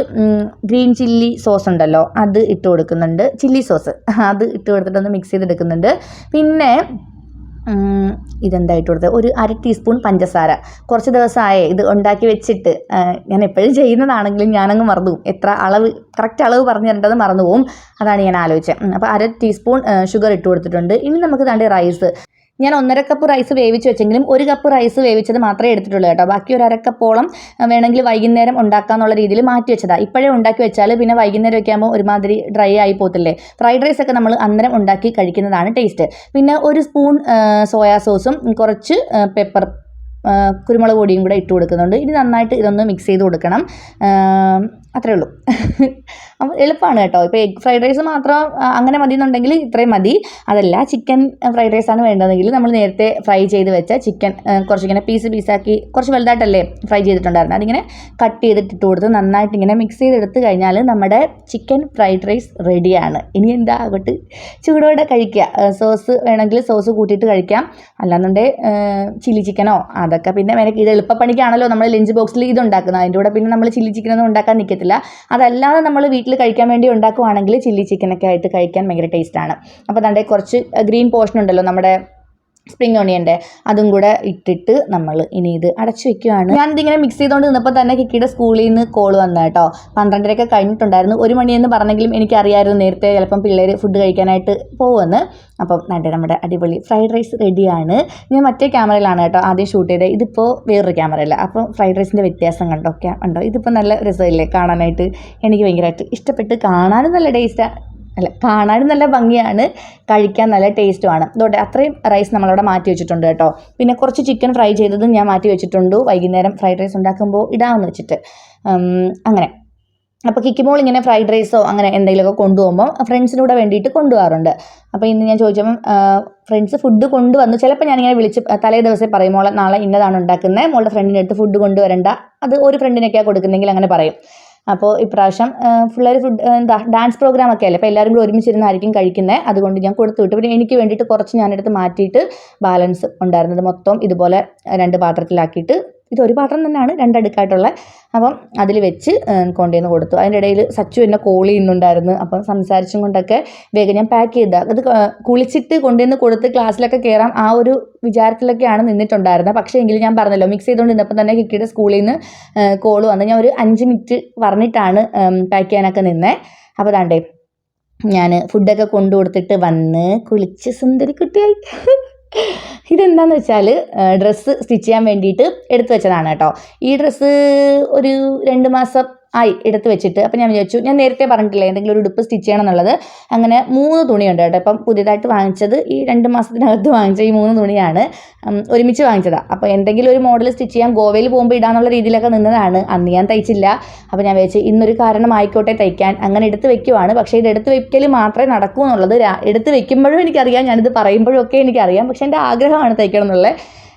ഗ്രീൻ ചില്ലി സോസ് ഉണ്ടല്ലോ, അത് ഇട്ട് കൊടുക്കുന്നുണ്ട്. ചില്ലി സോസ് അത് ഇട്ട് കൊടുത്തിട്ടൊന്ന് മിക്സ് ചെയ്തെടുക്കുന്നുണ്ട്. പിന്നെ ഇതെന്താ ഇട്ട് കൊടുത്തത്, ഒരു 1/2 ടീസ്പൂൺ പഞ്ചസാര. കുറച്ച് ദിവസമായേ ഇത് ഉണ്ടാക്കി വെച്ചിട്ട്, ഞാൻ എപ്പോഴും ചെയ്യുന്നതാണെങ്കിലും ഞാനങ്ങ് മറന്നു പോകും, എത്ര അളവ് കറക്റ്റ് അളവ് പറഞ്ഞു തരേണ്ടത് മറന്നു പോകും. അതാണ് ഞാൻ ആലോചിച്ചത്. അപ്പോൾ 1/2 ടീസ്പൂൺ ഷുഗർ ഇട്ട് കൊടുത്തിട്ടുണ്ട്. ഇനി നമുക്ക് ദാണ്ടെ റൈസ്, ഞാൻ 1.5 കപ്പ് റൈസ് വേവിച്ച് വെച്ചെങ്കിലും 1 കപ്പ് റൈസ് വേവിച്ചത് മാത്രമേ എടുത്തിട്ടുള്ളൂ കേട്ടോ. ബാക്കി ഒരു 1/2 കപ്പോളം വേണമെങ്കിൽ വൈകുന്നേരം ഉണ്ടാക്കാന്നുള്ള രീതിയിൽ മാറ്റി വെച്ചതാണ്. ഇപ്പോഴേ ഉണ്ടാക്കി വെച്ചാൽ പിന്നെ വൈകുന്നേരം ഒക്കെ ആകുമ്പോൾ ഒരുമാതിരി ഡ്രൈ ആയി പോകത്തില്ലേ. ഫ്രൈഡ് റൈസ് ഒക്കെ നമ്മൾ അന്നേരം ഉണ്ടാക്കി കഴിക്കുന്നതാണ് ടേസ്റ്റ്. പിന്നെ 1 സ്പൂൺ സോയാ സോസും കുറച്ച് പെപ്പർ കുരുമുളക് പൊടിയും കൂടെ ഇട്ട് കൊടുക്കുന്നുണ്ട്. ഇനി നന്നായിട്ട് ഇതൊന്ന് മിക്സ് ചെയ്ത് കൊടുക്കണം. അത്രേ ഉള്ളൂ. അപ്പോൾ എളുപ്പമാണ് കേട്ടോ. ഇപ്പോൾ എഗ് ഫ്രൈഡ് റൈസ് മാത്രം അങ്ങനെ മതി എന്നുണ്ടെങ്കിൽ ഇത്രയും മതി. അതല്ല ചിക്കൻ ഫ്രൈഡ് റൈസാണ് വേണ്ടതെങ്കിൽ നമ്മൾ നേരത്തെ ഫ്രൈ ചെയ്ത് വെച്ച ചിക്കൻ കുറച്ചിങ്ങനെ പീസാക്കി, കുറച്ച് വലുതായിട്ടല്ലേ ഫ്രൈ ചെയ്തിട്ടുണ്ടായിരുന്നു, അതിങ്ങനെ കട്ട് ചെയ്തിട്ട് ഇട്ട് കൊടുത്ത് നന്നായിട്ട് ഇങ്ങനെ മിക്സ് ചെയ്തെടുത്ത് കഴിഞ്ഞാൽ നമ്മുടെ ചിക്കൻ ഫ്രൈഡ് റൈസ് റെഡിയാണ്. ഇനി എന്താ അങ്ങോട്ട് ചൂടോടെ കഴിക്കുക. സോസ് വേണമെങ്കിൽ സോസ് കൂട്ടിയിട്ട് കഴിക്കാം, അല്ലാന്നുണ്ടെങ്കിൽ ചില്ലി ചിക്കനോ അതൊക്കെ പിന്നെ ഇത് എളുപ്പപ്പണിക്കാണല്ലോ നമ്മൾ ലഞ്ച് ബോക്സിൽ ഇത് ഉണ്ടാക്കുന്നത്. അതിൻ്റെ കൂടെ പിന്നെ നമ്മൾ ചില്ലി ചിക്കനൊന്നും ഉണ്ടാക്കാൻ നിൽക്കത്തില്ല. അതല്ലാതെ നമ്മൾ വീട്ടിൽ കഴിക്കാൻ വേണ്ടി ഉണ്ടാക്കുവാണെങ്കിൽ ചില്ലി ചിക്കനൊക്കെ ആയിട്ട് കഴിക്കാൻ ഭയങ്കര ടേസ്റ്റാണ്. അപ്പോൾ ദാണ്ടെ കുറച്ച് ഗ്രീൻ പോർഷൻ ഉണ്ടല്ലോ നമ്മുടെ സ്പ്രിംഗ് ഓണിയൻ്റെ, അതും കൂടെ ഇട്ടിട്ട് നമ്മൾ ഇനി ഇത് അടച്ചു വെക്കുകയാണ്. ഞാനിതിങ്ങനെ മിക്സ് ചെയ്തുകൊണ്ട് നിന്നപ്പോൾ തന്നെ കിക്കിയുടെ സ്കൂളിൽ നിന്ന് കോൾ വന്നു കേട്ടോ. 12:30 കഴിഞ്ഞിട്ടുണ്ടായിരുന്നു. 1 മണിയെന്ന് പറഞ്ഞെങ്കിലും എനിക്കറിയാമായിരുന്നു നേരത്തെ ചിലപ്പം പിള്ളേർ ഫുഡ് കഴിക്കാനായിട്ട് പോകുമെന്ന്. അപ്പം നമ്മുടെ അടിപൊളി ഫ്രൈഡ് റൈസ് റെഡിയാണ്. ഞാൻ മറ്റേ ക്യാമറയിലാണ് കേട്ടോ ആദ്യം ഷൂട്ട് ചെയ്തത്, ഇതിപ്പോൾ വേറൊരു ക്യാമറയില്ല. അപ്പം ഫ്രൈഡ് റൈസിൻ്റെ വ്യത്യാസം കണ്ടോ. ഇതിപ്പോൾ നല്ല രസമില്ലേ കാണാനായിട്ട്. എനിക്ക് ഭയങ്കരമായിട്ട് ഇഷ്ടപ്പെട്ട്, കാണാനും നല്ല ടേസ്റ്റാണ്, കാണാനും നല്ല ഭംഗിയാണ്, കഴിക്കാൻ നല്ല ടേസ്റ്റുമാണ്. അതുകൊണ്ട് അത്രയും റൈസ് നമ്മളവിടെ മാറ്റി വെച്ചിട്ടുണ്ട് കേട്ടോ. പിന്നെ കുറച്ച് ചിക്കൻ ഫ്രൈ ചെയ്തതും ഞാൻ മാറ്റി വെച്ചിട്ടുണ്ട്, വൈകുന്നേരം ഫ്രൈഡ് റൈസ് ഉണ്ടാക്കുമ്പോൾ ഇടാമെന്ന് വെച്ചിട്ട്. അങ്ങനെ അപ്പോൾ കിക്കിമോൾ ഇങ്ങനെ ഫ്രൈഡ് റൈസോ അങ്ങനെ എന്തെങ്കിലുമൊക്കെ കൊണ്ടുപോകുമ്പോൾ ഫ്രണ്ട്സിനൂടെ വേണ്ടിയിട്ട് കൊണ്ടുപോകാറുണ്ട്. അപ്പോൾ ഇന്ന് ഞാൻ ചോദിച്ചപ്പം ഫ്രണ്ട്സ് ഫുഡ് കൊണ്ടുവന്നു. ചിലപ്പോൾ ഞാനിങ്ങനെ വിളിച്ച് തലേ ദിവസം പറയും, മോളെ നാളെ ഇന്നതാണ് ഉണ്ടാക്കുന്നത്, മോളുടെ ഫ്രണ്ടിൻ്റെ അടുത്ത് ഫുഡ് കൊണ്ടുവരണ്ട, അത് ഒരു ഫ്രണ്ടിനൊക്കെയാണ് കൊടുക്കുന്നെങ്കിൽ അങ്ങനെ പറയും. അപ്പോൾ ഇപ്രാവശ്യം പിള്ളേർ ഡാൻസ് പ്രോഗ്രാം ഒക്കെ അല്ലേ, അപ്പോൾ എല്ലാവരും കൂടി ഒരുമിച്ചിരുന്നായിരിക്കും കഴിക്കുന്നത്. അതുകൊണ്ട് ഞാൻ കൊടുത്തു വിട്ടു. പിന്നെ എനിക്ക് വേണ്ടിയിട്ട് കുറച്ച് ഞാനെടുത്ത് മാറ്റിയിട്ട് ബാലൻസ് ഉണ്ടായിരുന്നത് മൊത്തം ഇതുപോലെ 2 പാത്രത്തിലാക്കിയിട്ട്, ഇതൊരു പാത്രം തന്നെയാണ് 2 അടുക്കായിട്ടുള്ള, അപ്പം അതിൽ വെച്ച് കൊണ്ടുവന്ന് കൊടുത്തു. അതിൻ്റെ ഇടയിൽ സച്ചു എന്നെ കോൾ ചെയ്യുന്നുണ്ടായിരുന്നു. അപ്പം സംസാരിച്ചും കൊണ്ടൊക്കെ വേഗം ഞാൻ പാക്ക് ചെയ്ത അത് കുളിച്ചിട്ട് കൊണ്ടുവന്ന് കൊടുത്ത് ക്ലാസ്സിലൊക്കെ കയറാം ആ ഒരു വിചാരത്തിലൊക്കെയാണ് നിന്നിട്ടുണ്ടായിരുന്നത്. പക്ഷേ എങ്കിലും ഞാൻ പറഞ്ഞല്ലോ മിക്സ് ചെയ്തുകൊണ്ട് നിന്നപ്പോൾ തന്നെ കിക്കിയുടെ സ്കൂളിൽ നിന്ന് കോൾ വന്ന് ഞാൻ ഒരു 5 മിനിറ്റ് പറഞ്ഞിട്ടാണ് പാക്ക് ചെയ്യാനൊക്കെ നിന്നത്. അപ്പോൾ ദാണ്ടേ ഞാൻ ഫുഡൊക്കെ കൊണ്ടു കൊടുത്തിട്ട് വന്ന് കുളിച്ച് സുന്ദരി കുട്ടിയായി. ഇതെന്താണെന്ന് വെച്ചാൽ ഡ്രസ്സ് സ്റ്റിച്ച് ചെയ്യാൻ വേണ്ടിയിട്ട് എടുത്തു വെച്ചതാണ് കേട്ടോ. ഈ ഡ്രസ്സ് ഒരു 2 മാസം ആയി എടുത്ത് വെച്ചിട്ട്. അപ്പം ഞാൻ വിചാരിച്ചു, ഞാൻ നേരത്തെ പറഞ്ഞിട്ടില്ലേ എന്തെങ്കിലും ഒരു ഉടുപ്പ് സ്റ്റിച്ച് ചെയ്യണം എന്നുള്ളത്. അങ്ങനെ 3 തുണിയുണ്ട് കേട്ടോ. ഇപ്പം പുതിയതായിട്ട് വാങ്ങിച്ചത് ഈ 2 മാസത്തിനകത്ത് വാങ്ങിച്ച ഈ 3 തുണിയാണ്, ഒരുമിച്ച് വാങ്ങിച്ചതാണ്. അപ്പോൾ എന്തെങ്കിലും ഒരു മോഡൽ സ്റ്റിച്ച് ചെയ്യാൻ ഗോവയിൽ പോകുമ്പോൾ ഇടാന്നുള്ള രീതിയിലൊക്കെ നിന്നതാണ്. അന്ന് ഞാൻ തയ്ച്ചില്ല. അപ്പോൾ ഞാൻ വിചാരിച്ചു ഇന്നൊരു കാരണമായിക്കോട്ടെ തയ്ക്കാൻ, അങ്ങനെ എടുത്ത് വെക്കുവാണ്. പക്ഷേ ഇത് എടുത്ത് വെക്കൽ മാത്രമേ നടക്കൂ എന്നുള്ളത് എടുത്ത് വെക്കുമ്പോഴും എനിക്കറിയാം, ഞാനിത് പറയുമ്പോഴും ഒക്കെ എനിക്കറിയാം. പക്ഷേ എൻ്റെ ആഗ്രഹമാണ് തയ്ക്കണം എന്നുള്ളത്.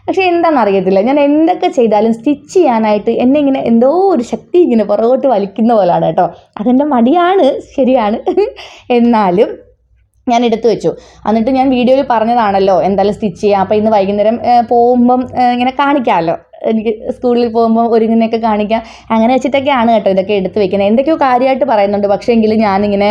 പക്ഷേ എന്താണെന്ന് അറിയത്തില്ല, ഞാൻ എന്തൊക്കെ ചെയ്താലും സ്റ്റിച്ച് ചെയ്യാനായിട്ട് എന്നെ ഇങ്ങനെ എന്തോ ഒരു ശക്തി ഇങ്ങനെ പുറകോട്ട് വലിക്കുന്ന പോലാണ് കേട്ടോ. അതെൻ്റെ മടിയാണ്, ശരിയാണ്. എന്നാലും ഞാൻ എടുത്തു വെച്ചു. എന്നിട്ട് ഞാൻ വീഡിയോയിൽ പറഞ്ഞതാണല്ലോ എന്തായാലും സ്റ്റിച്ച് ചെയ്യാം, അപ്പോൾ ഇന്ന് വൈകുന്നേരം പോകുമ്പം ഇങ്ങനെ കാണിക്കാമല്ലോ, എനിക്ക് സ്കൂളിൽ പോകുമ്പോൾ ഒരുങ്ങുന്നതൊക്കെ കാണിക്കാം, അങ്ങനെ വെച്ചിട്ടൊക്കെയാണ് കേട്ടോ ഇതൊക്കെ എടുത്ത് വെക്കുന്നത്. എന്തൊക്കെയോ കാര്യമായിട്ട് പറയുന്നുണ്ട്, പക്ഷേ എങ്കിലും ഞാനിങ്ങനെ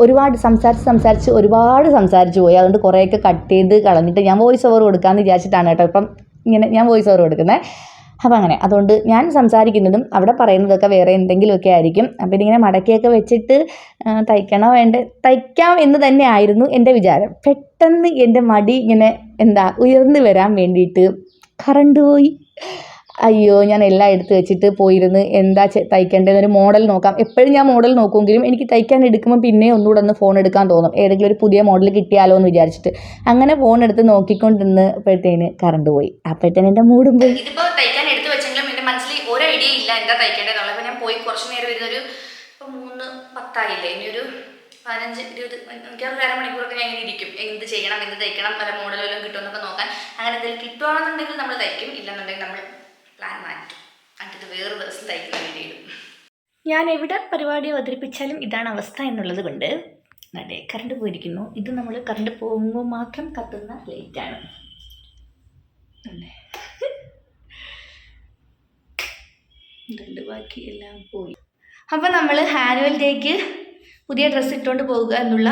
ഒരുപാട് സംസാരിച്ച് ഒരുപാട് സംസാരിച്ചു പോയി. അതുകൊണ്ട് കുറേയൊക്കെ കട്ട് ചെയ്ത് കളഞ്ഞിട്ട് ഞാൻ വോയിസ് ഓവർ കൊടുക്കാമെന്ന് വിചാരിച്ചിട്ടാണ് കേട്ടോ ഇപ്പം ഇങ്ങനെ ഞാൻ വോയിസ് ഓവർ കൊടുക്കുന്നത്. അപ്പോൾ അങ്ങനെ അതുകൊണ്ട് ഞാൻ സംസാരിക്കുന്നതും അവിടെ പറയുന്നതൊക്കെ വേറെ എന്തെങ്കിലുമൊക്കെ ആയിരിക്കും. അപ്പോൾ ഇതിങ്ങനെ മടക്കിയൊക്കെ വെച്ചിട്ട് തയ്ക്കണോ തയ്ക്കാം എന്ന് തന്നെ ആയിരുന്നു എൻ്റെ വിചാരം. പെട്ടെന്ന് എൻ്റെ മടി ഇങ്ങനെ ഉയർന്നു വരാൻ വേണ്ടിയിട്ട് കറണ്ട് പോയി. അയ്യോ, ഞാൻ എല്ലാം എടുത്ത് വെച്ചിട്ട് പോയിരുന്ന് എന്താ തയ്ക്കേണ്ടതെന്നൊരു മോഡൽ നോക്കാം. എപ്പോഴും ഞാൻ മോഡൽ നോക്കുമെങ്കിലും എനിക്ക് തയ്ക്കാൻ എടുക്കുമ്പോൾ പിന്നെ ഒന്നുകൂടെ ഒന്ന് ഫോൺ എടുക്കാൻ തോന്നും, ഏതെങ്കിലും ഒരു പുതിയ മോഡൽ കിട്ടിയാലോ എന്ന് വിചാരിച്ചിട്ട്. അങ്ങനെ ഫോൺ എടുത്ത് നോക്കിക്കൊണ്ടിരുന്നപ്പോഴത്തേന് കറണ്ട് പോയി. അപ്പോഴത്തേന് എൻ്റെ മൂടും പോയി. ഇതിപ്പോൾ തയ്ക്കാൻ എടുത്ത് വെച്ചെങ്കിലും എൻ്റെ മനസ്സിൽ ഒരു ഐഡിയ ഇല്ല എന്താ തയ്ക്കേണ്ടതെന്നുള്ളത്. അപ്പോൾ ഞാൻ പോയി കുറച്ച് നേരം ഇരുന്നൊരു ഇപ്പോൾ 3:10 ഇനി ഒരു 15-20 എനിക്കൊരു 1/2 മണിക്കൂറൊക്കെ ഞാൻ ഇങ്ങനെ ഇരിക്കും, എന്ത് ചെയ്യണം, എന്ത് തയ്ക്കണം, വല്ല മോഡലും കിട്ടുമെന്നൊക്കെ നോക്കാൻ. അങ്ങനെ എന്തെങ്കിലും കിട്ടുകയാണെന്നുണ്ടെങ്കിൽ നമ്മൾ തയ്ക്കും, ഇല്ലെന്നുണ്ടെങ്കിൽ നമ്മൾ പ്ലാൻ മാറ്റും, എന്നിട്ട് വേറെ ദിവസം തയ്ക്കുന്ന വീഡിയോ ഇടും. ഞാൻ എവിടെ പരിപാടി അവതരിപ്പിച്ചാലും ഇതാണ് അവസ്ഥ എന്നുള്ളത് കൊണ്ട് അതെ കറണ്ട് പോയിരിക്കുന്നു. ഇത് നമ്മൾ കറണ്ട് പോകുമ്പോൾ മാത്രം കത്തുന്ന ലൈറ്റാണ്. ബാക്കി എല്ലാം പോയി. അപ്പോൾ നമ്മൾ ആനുവൽ ഡേക്ക് പുതിയ ഡ്രസ്സ് ഇട്ടുകൊണ്ട് പോകുക എന്നുള്ള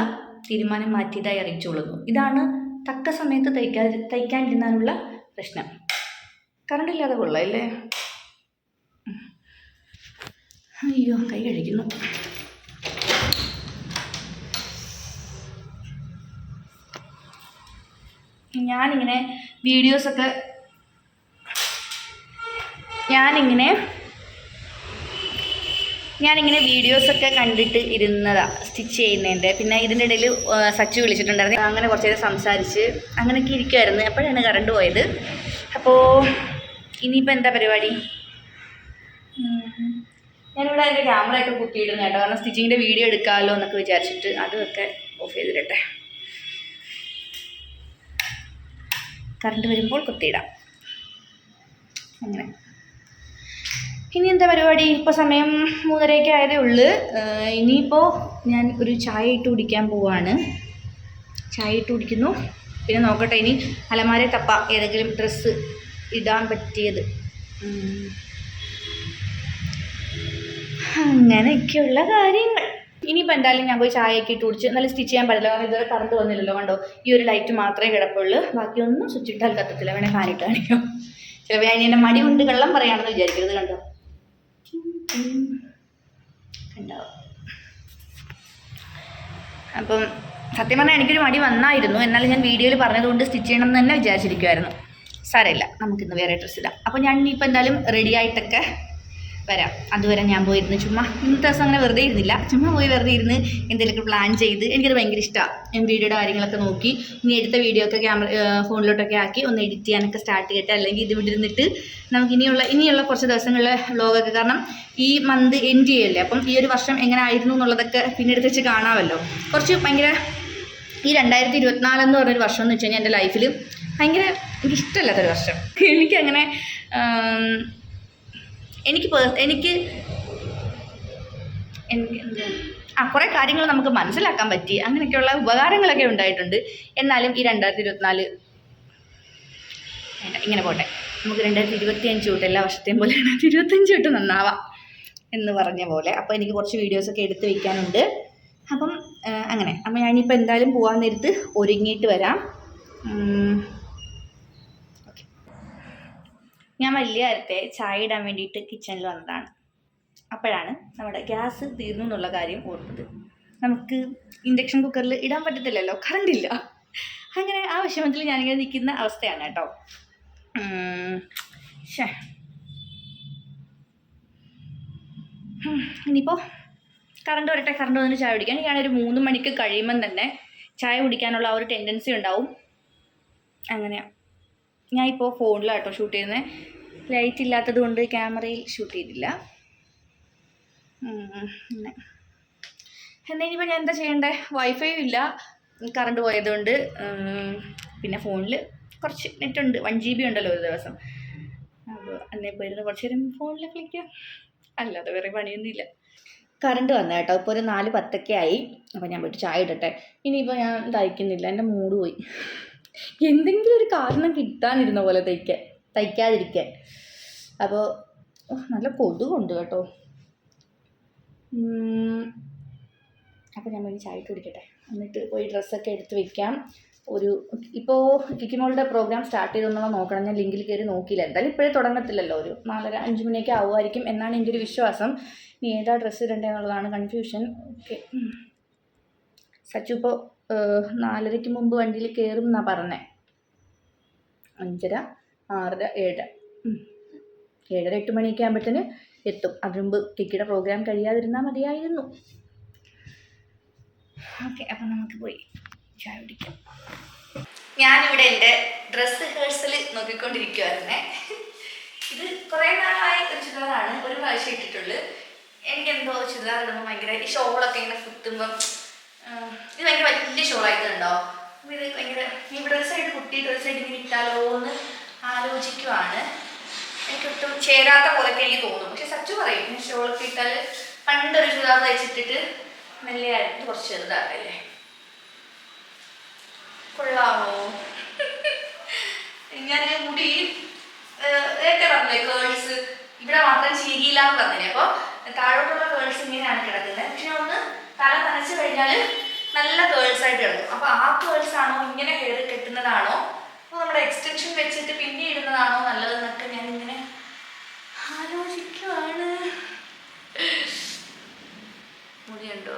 തീരുമാനം മാറ്റിയതായി അറിയിച്ചുകൊള്ളുന്നു. ഇതാണ് തക്ക സമയത്ത് തയ്ക്കാതിരുന്നാലുള്ള പ്രശ്നം. കറണ്ട് ഇല്ലാതെ കൊള്ളാം അല്ലേ? അയ്യോ, കൈ കഴിക്കുന്നു. ഞാനിങ്ങനെ വീഡിയോസൊക്കെ കണ്ടിട്ട് ഇരുന്നതാണ് സ്റ്റിച്ച് ചെയ്യുന്നതിൻ്റെ. പിന്നെ ഇതിൻ്റെ ഇടയിൽ സച്ചു വിളിച്ചിട്ടുണ്ടായിരുന്നു. അങ്ങനെ കുറച്ച് നേരം സംസാരിച്ച് അങ്ങനെയൊക്കെ ഇരിക്കുമായിരുന്നു. അപ്പോഴാണ് കറണ്ട് പോയത്. അപ്പോൾ ഇനിയിപ്പോൾ എന്താ പരിപാടി? ഞാനിവിടെ എൻ്റെ ക്യാമറയൊക്കെ കുത്തിയിടുന്നു കേട്ടോ, കാരണം സ്റ്റിച്ചിങ്ങിൻ്റെ വീഡിയോ എടുക്കാമല്ലോ എന്നൊക്കെ വിചാരിച്ചിട്ട് അതൊക്കെ ഓഫ് ചെയ്തിടട്ടെ. കറണ്ട് വരുമ്പോൾ കുത്തിയിടാം. അങ്ങനെ ഇനി എന്താ പരിപാടി? ഇപ്പോൾ സമയം 3:30 ആയതേ ഉള്ളൂ. ഇനിയിപ്പോൾ ഞാൻ ഒരു ചായ ഇട്ട് കുടിക്കാൻ പോവാണ്. ചായ ഇട്ട് കുടിക്കുന്നു. പിന്നെ നോക്കട്ടെ ഇനി അലമാര തപ്പ ഏതെങ്കിലും ഡ്രസ്സ് ഇടാൻ പറ്റിയത്. അങ്ങനെയൊക്കെയുള്ള കാര്യങ്ങൾ. ഇനിയിപ്പോൾ എന്തായാലും ഞാൻ പോയി ചായയൊക്കെ ഇട്ട് കുടിച്ച് നല്ല സ്റ്റിച്ച് ചെയ്യാൻ പറ്റില്ല, കാരണം ഇതുവരെ കറണ്ട് വന്നില്ലല്ലോ. കണ്ടോ, ഈ ഒരു ലൈറ്റ് മാത്രമേ കിടപ്പുള്ളൂ, ബാക്കിയൊന്നും സ്വിച്ച് ഇട്ടാൽ കത്തത്തില്ല. വേണേൽ ഫാനിട്ട് കാണിക്കാം. ചിലപ്പോൾ ഞാൻ എൻ്റെ മടി കൊണ്ട് കള്ളം പറയാണെന്ന് വിചാരിക്കരുത്. കണ്ടോ അപ്പം സത്യം പറഞ്ഞാൽ എനിക്കൊരു മടി വന്നായിരുന്നു. എന്നാലും ഞാൻ വീഡിയോയിൽ പറഞ്ഞതുകൊണ്ട് സ്റ്റിച്ച് ചെയ്യണം എന്ന് തന്നെ വിചാരിച്ചിരിക്കുമായിരുന്നു. സാരമില്ല, നമുക്കിന്ന് വേറെ ഡ്രസ്സ് ഇടാം. അപ്പോൾ ഞാൻ ഇനിയിപ്പോൾ എന്തായാലും റെഡി ആയിട്ടൊക്കെ വരാം. അതുവരെ ഞാൻ പോയിരുന്ന് ചുമ്മാ ഇന്നത്തെ ദിവസം അങ്ങനെ വെറുതെ ഇരുന്നില്ല, ചുമ്മാ പോയി വെറുതെ ഇരുന്ന് എന്തെങ്കിലുമൊക്കെ പ്ലാൻ ചെയ്ത്. എനിക്കത് ഭയങ്കര ഇഷ്ടമാണ്. ഞാൻ വീഡിയോയുടെ കാര്യങ്ങളൊക്കെ നോക്കി ഇനി എടുത്ത വീഡിയോ ഒക്കെ ഫോണിലോട്ടൊക്കെ ആക്കി ഒന്ന് എഡിറ്റ് ചെയ്യാനൊക്കെ സ്റ്റാർട്ട് ചെയ്യട്ടെ. അല്ലെങ്കിൽ ഇത് ഇവിടെ ഇരുന്നിട്ട് നമുക്ക് ഇനിയുള്ള കുറച്ച് ദിവസങ്ങളിലെ വ്ലോഗൊക്കെ, കാരണം ഈ മന്ത് എൻഡ് ചെയ്യല്ലേ, അപ്പം ഈ ഒരു വർഷം എങ്ങനെ ആയിരുന്നു എന്നുള്ളതൊക്കെ പിന്നെ എടുത്ത് വെച്ച് കാണാമല്ലോ. കുറച്ച് ഭയങ്കര ഈ 2024 എന്ന് പറഞ്ഞൊരു വർഷം എന്ന് വെച്ച് കഴിഞ്ഞാൽ എൻ്റെ ലൈഫിൽ ഭയങ്കര എനിക്കിഷ്ടമല്ലാത്തൊരു വർഷം. എനിക്കങ്ങനെ എനിക്ക് കുറേ കാര്യങ്ങൾ നമുക്ക് മനസ്സിലാക്കാൻ പറ്റി, അങ്ങനെയൊക്കെയുള്ള ഉപകാരങ്ങളൊക്കെ ഉണ്ടായിട്ടുണ്ട്. എന്നാലും ഈ 2024 ഇങ്ങനെ പോട്ടെ, നമുക്ക് 2025 തൊട്ട് എല്ലാ വർഷത്തെയും പോലെ 2025 തൊട്ട് നന്നാവാം എന്ന് പറഞ്ഞ പോലെ. അപ്പോൾ എനിക്ക് കുറച്ച് വീഡിയോസൊക്കെ എടുത്ത് വയ്ക്കാനുണ്ട്. അപ്പം അങ്ങനെ അപ്പം ഞാനിപ്പോൾ എന്തായാലും പോകാൻ നേരത്ത് ഒരുങ്ങിയിട്ട് വരാം. ഓക്കെ, ഞാൻ വലിയ നേരത്തെ ചായ ഇടാൻ വേണ്ടിയിട്ട് കിച്ചണിൽ വന്നതാണ്. അപ്പോഴാണ് നമ്മുടെ ഗ്യാസ് തീർന്നു എന്നുള്ള കാര്യം ഓർത്തത്. നമുക്ക് ഇൻഡക്ഷൻ കുക്കറിൽ ഇടാൻ പറ്റത്തില്ലല്ലോ, കറണ്ടില്ല. അങ്ങനെ ആ വിഷമത്തിൽ ഞാനിങ്ങനെ നിൽക്കുന്ന അവസ്ഥയാണ് കേട്ടോ. ഇനിയിപ്പോൾ കറണ്ട് വരട്ടെ. കറണ്ട് വന്നിട്ട് ചായ കുടിക്കാൻ. ഞാനൊരു 3 മണിക്ക് കഴിയുമ്പം തന്നെ ചായ കുടിക്കാനുള്ള ആ ഒരു ടെൻഡൻസി ഉണ്ടാവും. അങ്ങനെയാണ്. ഞാനിപ്പോൾ ഫോണിലാട്ടോ ഷൂട്ട് ചെയ്യുന്നത്. ലൈറ്റ് ഇല്ലാത്തത് കൊണ്ട് ക്യാമറയിൽ ഷൂട്ട് ചെയ്തില്ല. അങ്ങനെ ഇനിയിപ്പോൾ ഞാൻ എന്താ ചെയ്യണ്ടേ? വൈഫൈ ഇല്ല, കറണ്ട് പോയതുകൊണ്ട്. പിന്നെ ഫോണിൽ കുറച്ച് നെറ്റുണ്ട്, 1 GB ഉണ്ടല്ലോ ഒരു ദിവസം. അപ്പോൾ അന്നേപ്പോൾ ഇരുന്ന് കുറച്ച് നേരം ഫോണിൽ കളിക്കാം, അല്ലാതെ വേറെ പണിയൊന്നുമില്ല. കറണ്ട് വന്ന കേട്ടോ. ഇപ്പോൾ ഒരു 4:10 ആയി. അപ്പോൾ ഞാൻ പോയിട്ട് ചായ ഇടട്ടെ. ഇനിയിപ്പോൾ ഞാൻ തയ്ക്കുന്നില്ല, എൻ്റെ മൂഡ് പോയി. എന്തെങ്കിലും ഒരു കാരണം കിട്ടാനിരുന്ന പോലെ തയ്ക്കാതിരിക്കാൻ. അപ്പോൾ നല്ല കൊതുകുണ്ട് കേട്ടോ. അപ്പോൾ ഞാൻ പോയി ചായ ഇട്ട് കുടിക്കട്ടെ, എന്നിട്ട് പോയി ഡ്രസ്സൊക്കെ എടുത്ത് വയ്ക്കാം. ഇപ്പോൾ കിക്കിമോളുടെ പ്രോഗ്രാം സ്റ്റാർട്ട് ചെയ്തെന്നുള്ളത് നോക്കണം. ഞാൻ ലിങ്കിൽ കയറി നോക്കിയില്ല. എന്തായാലും ഇപ്പോഴേ തുടങ്ങത്തില്ലല്ലോ, ഒരു 4:30-5 മണിയൊക്കെ ആവുമായിരിക്കും എന്നാണ് എൻ്റെ ഒരു വിശ്വാസം. ഇനി ഏതാ ഡ്രസ്സ് ഇടേണ്ടതെന്നുള്ളതാണ് കൺഫ്യൂഷൻ. ഓക്കെ, സച്ചു ഇപ്പോൾ 4:30 മുമ്പ് വണ്ടിയിൽ കയറും എന്നാണ് പറഞ്ഞത്. 5:30, 6:30, 7:00, 8 മണിയൊക്കെ ആകുമ്പോഴത്തേന് എത്തും. അതിന് മുമ്പ് കിക്കിയുടെ പ്രോഗ്രാം കഴിയാതിരുന്നാൽ മതിയായിരുന്നു. ഓക്കെ, അപ്പം നമുക്ക് പോയി ചായ കുടിക്കാം. ഞാനിവിടെ എൻ്റെ ഡ്രസ്സ് റിഹേഴ്സൽ നോക്കിക്കൊണ്ടിരിക്കുവായിരുന്നേ. ഇത് കുറേ നാളായി ഒരു ചുരിദാറാണ്, ഒരു പ്രാവശ്യം ഇട്ടിട്ടുള്ളൂ. എനിക്കെന്തോ ചുരിദാർ ഇടുമ്പോൾ ഭയങ്കര ഈ ഷോളൊക്കെ ഇങ്ങനെ കുത്തുമ്പം ഇത് ഭയങ്കര വലിയ ഷോളായിട്ടുണ്ടോ. അപ്പോൾ ഇത് ഭയങ്കര ഇവിടെ ഒരു സൈഡ് കുട്ടിയിട്ട് ഒരു സൈഡ് ഇങ്ങനെ ഇട്ടാലോ എന്ന് ആലോചിക്കുവാണ്. എനിക്കൊട്ടും ചേരാത്ത പോലെയൊക്കെ എനിക്ക് തോന്നും. പക്ഷെ സച്ചു പറയും ഇങ്ങനെ ഷോളൊക്കെ ഇട്ടാൽ പണ്ടൊരു ചുരിദാർ തയ്ച്ചിട്ടിട്ട് നല്ലതായിട്ട് കുറച്ച് ചെറുതാക്കല്ലേ. കൊള്ളാമോ? ഞാൻ മുടി നേരത്തെ പറഞ്ഞില്ലേ കേൾസ് ഇവിടെ മാത്രം ചീകിയില്ല എന്ന് പറഞ്ഞില്ലേ. അപ്പോൾ താഴോട്ടുള്ള കേൾസ് ഇങ്ങനെയാണ് കിടക്കുന്നത്. പക്ഷെ ഒന്ന് തല നനച്ച് കഴിഞ്ഞാൽ നല്ല കേൾസ് ആയിട്ട് കിടക്കും. അപ്പോൾ ആ കേൾസ് ആണോ ഇങ്ങനെ ഹെയർ കെട്ടുന്നത് വെച്ചിട്ട് പിന്നെ ഇടുന്നതാണോ നല്ലതെന്നൊക്കെ ഞാനിങ്ങനെ ആലോചിക്കുവാണ്. മുടിയുണ്ടോ?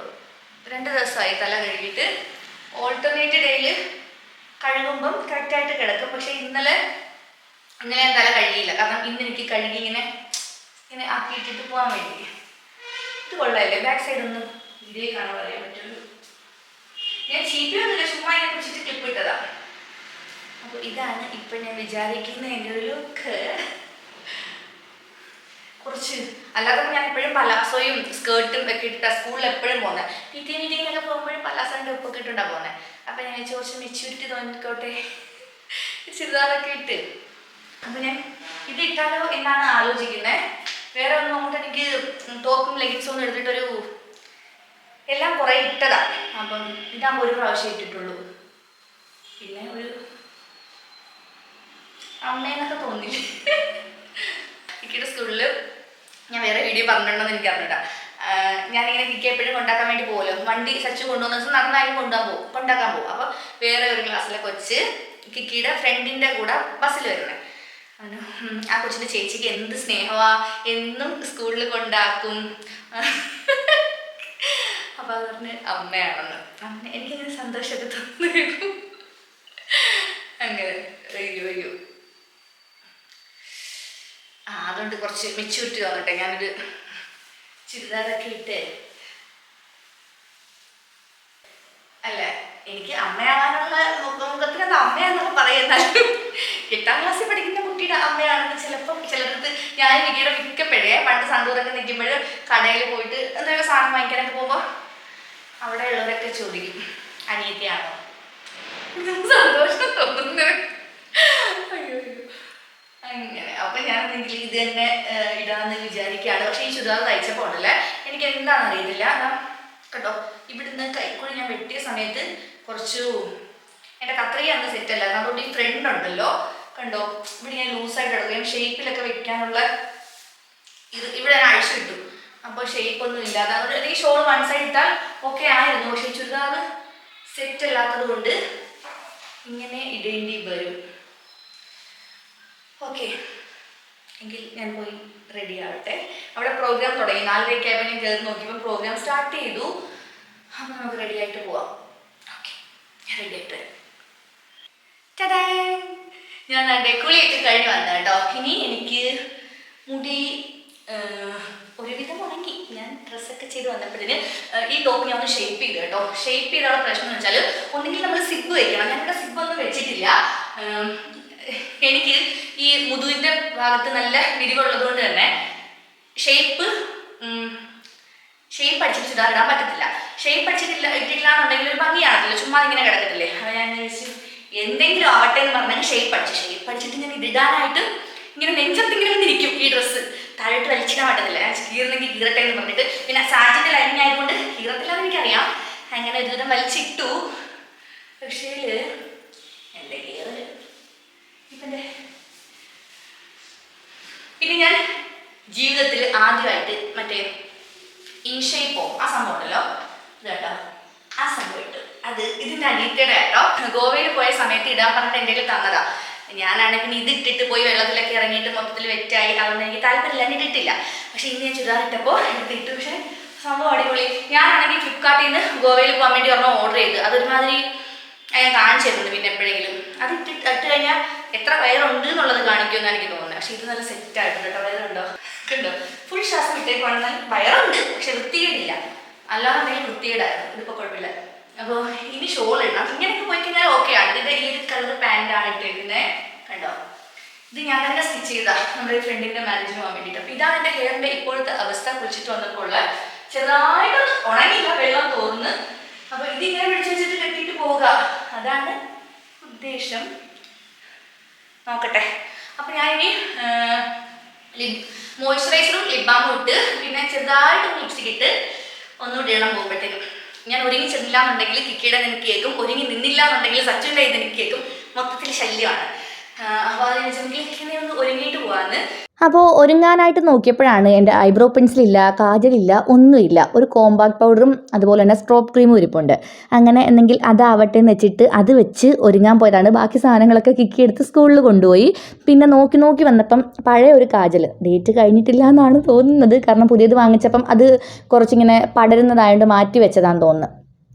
2 ദിവസമായി തല കഴുകിയിട്ട്. ഓൾട്ടർനേറ്റ് ഡേയിൽ കഴുകുമ്പം കറക്റ്റായിട്ട് കിടക്കും. പക്ഷെ ഇന്നലെ ഞാൻ തല കഴുകിയില്ല. കാരണം ഇന്ന് എനിക്ക് കഴുകി ഇങ്ങനെ ആക്കിയിട്ടിട്ട് പോകാൻ വേണ്ടി. ഇത് കൊള്ളാമല്ലേ? ബാക്ക് സൈഡ് ഒന്ന് ഇതേ കാണാൻ പറയാൻ പറ്റുള്ളൂ. ഞാൻ ചീപ്പിയൊന്നുമില്ല, ചുമ്മാ ഇങ്ങനെ പിടിച്ചിട്ട് ക്ലിപ്പ് ഇട്ടതാ. അപ്പോൾ ഇതാണ് ഇപ്പം ഞാൻ വിചാരിക്കുന്ന എൻ്റെ ഒരു ലുക്ക്. കുറച്ച് അല്ലാതെ ഞാൻ എപ്പോഴും പലാസോയും സ്കേർട്ടും ഒക്കെ ഇട്ടിട്ടാണ് സ്കൂളിൽ എപ്പോഴും പോകുന്നത്. PT മീറ്റിങ്ങിനൊക്കെ പോകുമ്പോഴും പലാസോൻ്റെ ഉപ്പൊക്കെ ഇട്ടുണ്ടാ പോകുന്നത്. അപ്പം ഞാൻ കുറച്ച് മെച്യൂരിറ്റി തോന്നിക്കോട്ടെ, ചുരിദാറൊക്കെ ഇട്ട്. അപ്പം ഞാൻ ഇത് ഇട്ടാലോ എന്നാണ് ആലോചിക്കുന്നത്. വേറെ ഒന്നും അങ്ങോട്ട് എനിക്ക് ടോപ്പും ലെഗിൻസും ഒന്നും എടുത്തിട്ടൊരു എല്ലാം കുറേ ഇട്ടതാണ്. അപ്പം ഇതാകുമ്പോൾ ഒരു പ്രാവശ്യം ഇട്ടിട്ടുള്ളൂ. പിന്നെ ഒരു അമ്മേന്നൊക്കെ തോന്നില്ല. കിക്കിയുടെ സ്കൂളിൽ ഞാൻ വേറെ വീഡിയോ പറഞ്ഞിട്ടുണ്ടെന്ന് എനിക്ക് അറിഞ്ഞിട്ടാ. ഞാനിങ്ങനെ കിക്കി എപ്പോഴും കൊണ്ടാക്കാൻ വേണ്ടി പോകുമല്ലോ. വണ്ടി സച്ച് കൊണ്ടുവന്ന ദിവസം നടന്നാലും കൊണ്ടാക്കാൻ പോകും. അപ്പോൾ വേറെ ഒരു ക്ലാസ്സിലെ കൊച്ച് കിക്കിയുടെ ഫ്രണ്ടിൻ്റെ കൂടെ ബസ്സിൽ വരുന്നത്. ആ കൊച്ചിൻ്റെ ചേച്ചിക്ക് എന്ത് സ്നേഹമാ, എന്നും സ്കൂളിൽ കൊണ്ടാക്കും. അപ്പോൾ അത് പറഞ്ഞ് അമ്മയാണെന്ന്. എനിക്കങ്ങനെ സന്തോഷമൊക്കെ തോന്നുന്നു. അങ്ങനെ അയ്യോ അതുകൊണ്ട് കുറച്ച് മെച്യൂരിറ്റി തോന്നട്ടെ. ഞാനൊരു ചുരിദാറൊക്കെ ഇട്ട് അല്ല, എനിക്ക് അമ്മയാകാനുള്ള മുഖത്തിന് അത് അമ്മയാണെന്നൊക്കെ പറയുന്നാലും 8ാം ക്ലാസ്സിൽ പഠിക്കുന്ന കുട്ടിയുടെ അമ്മയാണെന്ന് ചിലപ്പം ചിലർക്ക്. ഞാൻ വിക്കിയുടെ മിക്കപ്പോഴേ പണ്ട് സണ്ടൂരൊക്കെ നിൽക്കുമ്പോൾ കടയിൽ പോയിട്ട് എന്തെങ്കിലും സാധനം വാങ്ങിക്കാനൊക്കെ പോകുമ്പോൾ അവിടെ ഉള്ളവരൊക്കെ ചോദിക്കും അനിയത്തിയാണോ. സന്തോഷം തോന്നുന്നത്. അയ്യോ അങ്ങനെ. അപ്പം ഞാനെന്തെങ്കിലും ഇത് തന്നെ ഇടാമെന്ന് വിചാരിക്കുകയാണ്. പക്ഷേ ഈ ചുരിദാർ തയ്ച്ചപ്പോൾ ഉണ്ടല്ലേ, എനിക്ക് എന്താണെന്ന് അറിയത്തില്ല. കേട്ടോ, ഇവിടുന്ന് കൈക്കുഴി ഞാൻ വെട്ടിയ സമയത്ത് കുറച്ചു എൻ്റെ കത്രിക അന്ന് സെറ്റല്ല. അതുകൊണ്ട് ഈ ഫ്രണ്ട് ഉണ്ടല്ലോ, കണ്ടോ, ഇവിടെ ഞാൻ ലൂസായിട്ട് എടുക്കുകയും ഷേപ്പിലൊക്കെ വെക്കാനുള്ള ഇവിടെ ഞാൻ അഴിച്ചു കിട്ടും. അപ്പോൾ ഷേപ്പൊന്നും ഇല്ലാതെ അതുകൊണ്ട് ഈ ഷോൾ വൺ സൈഡ് ഇട്ടാൽ ഓക്കെ ആയിരുന്നു. പക്ഷേ ഈ ചുരിദാർ സെറ്റ് അല്ലാത്തത് കൊണ്ട് ഇങ്ങനെ ഇടേണ്ടി വരും. ഓക്കെ, എങ്കിൽ ഞാൻ പോയി റെഡി ആവട്ടെ. അവിടെ പ്രോഗ്രാം തുടങ്ങി. 4:30 ആയപ്പോൾ ഞാൻ കയറി നോക്കിയപ്പോൾ പ്രോഗ്രാം സ്റ്റാർട്ട് ചെയ്തു. അപ്പോൾ നമുക്ക് റെഡി ആയിട്ട് പോവാം. ഓക്കെ, ഞാൻ റെഡി ആയിട്ട് വരാം. ഞാൻ കുളിയൊക്കെ കഴിഞ്ഞ് വന്ന കേട്ടോ. ഇനി എനിക്ക് മുടി ഒരുവിധം ഉണങ്ങി. ഞാൻ ഡ്രസ്സൊക്കെ ചെയ്ത് വന്നപ്പോഴത്തേന് ഈ ടോപ്പ് ഞാൻ ഒന്ന് ഷേപ്പ് ചെയ്ത് കേട്ടോ. ഷേപ്പ് ചെയ്തുള്ള പ്രശ്നം എന്ന് വെച്ചാൽ ഒന്നെങ്കിൽ നമ്മൾ സിബ് വയ്ക്കണം. ഞാനിവിടെ സിബൊന്നും വെച്ചിട്ടില്ല. എനിക്ക് ഈ മുതുവിൻ്റെ ഭാഗത്ത് നല്ല വിരിവുള്ളത് കൊണ്ട് തന്നെ ഷേപ്പ് അടിച്ചിട്ട് ചുരിദാർ ഇടാൻ പറ്റത്തില്ല. ഷേപ്പ് അടിച്ചിട്ടില്ല ഇട്ടിട്ടില്ലാന്നുണ്ടെങ്കിൽ ഒരു ഭംഗിയാണല്ലോ, ചുമ്മാ ഇങ്ങനെ കിടക്കത്തില്ലേ. അപ്പോൾ ഞാൻ വിചാരിച്ചു എന്തെങ്കിലും ആവട്ടെ എന്ന് പറഞ്ഞാൽ ഷേപ്പ് അടിച്ചിട്ട് ഞാൻ ഇതിടാനായിട്ട് ഇങ്ങനെ നെഞ്ചത്തിങ്ങനെ വന്നിരിക്കും. ഈ ഡ്രസ്സ് താഴോട്ട് വലിച്ചിടാൻ പറ്റത്തില്ല. ഞാൻ കീറണമെങ്കിൽ കീറട്ടെ എന്ന് പറഞ്ഞിട്ട്, പിന്നെ സാറ്റിൻ്റെ ലൈനിങ് ആയതുകൊണ്ട് കീറത്തില്ലാന്ന് എനിക്കറിയാം. അങ്ങനെ ഒരുവിധം വലിച്ചിട്ടു. പക്ഷേ എൻ്റെ കീറൽ പിന്നെ ഞാൻ ജീവിതത്തിൽ ആദ്യമായിട്ട് മറ്റേ ഇൻഷേപ്പോ ആ സംഭവം ഉണ്ടല്ലോ, ഇത് കേട്ടോ, ആ സംഭവം ഇട്ടു. അത് ഇതിൻ്റെ അനിയത്തിയുടെ കേട്ടോ. ഗോവയിൽ പോയ സമയത്ത് ഇടാൻ പറഞ്ഞിട്ട് എൻ്റെ കയ്യിൽ തന്നതാ. ഞാനാണെങ്കിൽ പിന്നെ ഇത് ഇട്ടിട്ട് പോയി വെള്ളത്തിലൊക്കെ ഇറങ്ങിയിട്ട് മൊത്തത്തിൽ വെറ്റായി. അതുകൊണ്ട് എനിക്ക് താല്പര്യമില്ല, ഞാൻ ഇട്ടിട്ടില്ല. പക്ഷേ ഇന്ന് ഞാൻ ചുരിദാർ ഇട്ടപ്പോൾ എടുത്ത് ഇട്ടു. പക്ഷേ സംഭവം അടിപൊളി. ഞാനാണെങ്കിൽ ഫ്ലിപ്കാർട്ടിൽ നിന്ന് ഗോവയിൽ പോകാൻ വേണ്ടി ഒരെണ്ണം ഓർഡർ ചെയ്ത് അതൊരുമാതിരി ഞാൻ കാണിച്ചു തരുന്നുണ്ട്. പിന്നെ എപ്പോഴെങ്കിലും അത് ഇട്ട് കഴിഞ്ഞാൽ എത്ര വയറുണ്ട് എന്നുള്ളത് കാണിക്കുമെന്ന് എനിക്ക് തോന്നുന്നത്. പക്ഷേ ഇത് നല്ല സെറ്റായിട്ടുണ്ട് കേട്ടോ. വയറുണ്ടോ കണ്ടോ, ഫുൾ ശ്വാസം ഇട്ടേക്കുവാണെങ്കിൽ വയറുണ്ട്, പക്ഷെ വൃത്തികേടില്ല. അല്ലാന്നുണ്ടെങ്കിൽ വൃത്തികേടായിരുന്നു. ഇതിപ്പോൾ കുഴപ്പമില്ല. അപ്പോൾ ഇനി ഷോൾ ഇടണം. ഇങ്ങനെയൊക്കെ പോയി കഴിഞ്ഞാൽ ഓക്കെ ആണ്. ഇതിൻ്റെ ഈ കളർ പാൻറ്റാണ് ഇട്ടേക്കുന്നത്. കണ്ടോ, ഇത് ഞാൻ തന്നെ സ്റ്റിച്ച് ചെയ്താ നമ്മുടെ ഫ്രണ്ടിൻ്റെ മാരേജിന് പോകാൻ വേണ്ടിയിട്ട്. അപ്പോൾ ഇതാണ് എൻ്റെ ഹെയറിൻ്റെ ഇപ്പോഴത്തെ അവസ്ഥ. കുളിച്ചിട്ട് വന്നപ്പോൾ ഉള്ള ചെറുതായിട്ടൊന്ന് ഉണങ്ങിയില്ല, വെള്ളം തോന്നുന്നു. അപ്പോൾ ഇതിങ്ങനെ പിടിച്ച് വെച്ചിട്ട് കെട്ടിയിട്ട് പോവുക, അതാണ് ഉദ്ദേശം. നോക്കട്ടെ. അപ്പോൾ ഞാനിനി മോയ്സ്ചറൈസറും ലിപ് ബാമും ഇട്ട് പിന്നെ ചെറുതായിട്ട് ലിപ്സ്റ്റിക് ഇട്ട് ഒന്നുകൂടി ഇടണം. പോകുമ്പോഴത്തേക്കും ഞാൻ ഒരുങ്ങി ചെന്നില്ല എന്നുണ്ടെങ്കിൽ കിക്കിയുടെ എനിക്ക് കേൾക്കും, ഒരുങ്ങി നിന്നില്ല എന്നുണ്ടെങ്കിൽ സച്ചുവിൻ്റെ ഇത് എനിക്ക് കേൾക്കും. മൊത്തത്തിൽ ശല്യമാണ്. അപ്പോൾ അത് വെച്ചെങ്കിൽ ഒന്ന് ഒരുങ്ങിയിട്ട് പോകാമെന്ന്. അപ്പോൾ ഒരുങ്ങാനായിട്ട് നോക്കിയപ്പോഴാണ് എൻ്റെ ഐബ്രോ പെൻസിലില്ല, കാജലില്ല, ഒന്നുമില്ല. ഒരു കോമ്പാക്ട് പൗഡറും അതുപോലെ തന്നെ സ്ട്രോപ്പ് ക്രീമും ഇരിപ്പുണ്ട്. അങ്ങനെ എന്തെങ്കിൽ അതാവട്ടെ എന്ന് വെച്ചിട്ട് അത് വെച്ച് ഒരുങ്ങാൻ പോയതാണ്. ബാക്കി സാധനങ്ങളൊക്കെ കിക്കി എടുത്ത് സ്കൂളിൽ കൊണ്ടുപോയി. പിന്നെ നോക്കി വന്നപ്പം പഴയ ഒരു കാജൽ ഡേറ്റ് കഴിഞ്ഞിട്ടില്ല എന്നാണ് തോന്നുന്നത്. കാരണം പുതിയത് വാങ്ങിച്ചപ്പം അത് കുറച്ചിങ്ങനെ പടരുന്നതായതുകൊണ്ട് മാറ്റി വെച്ചതാണെന്ന് തോന്നുന്നു.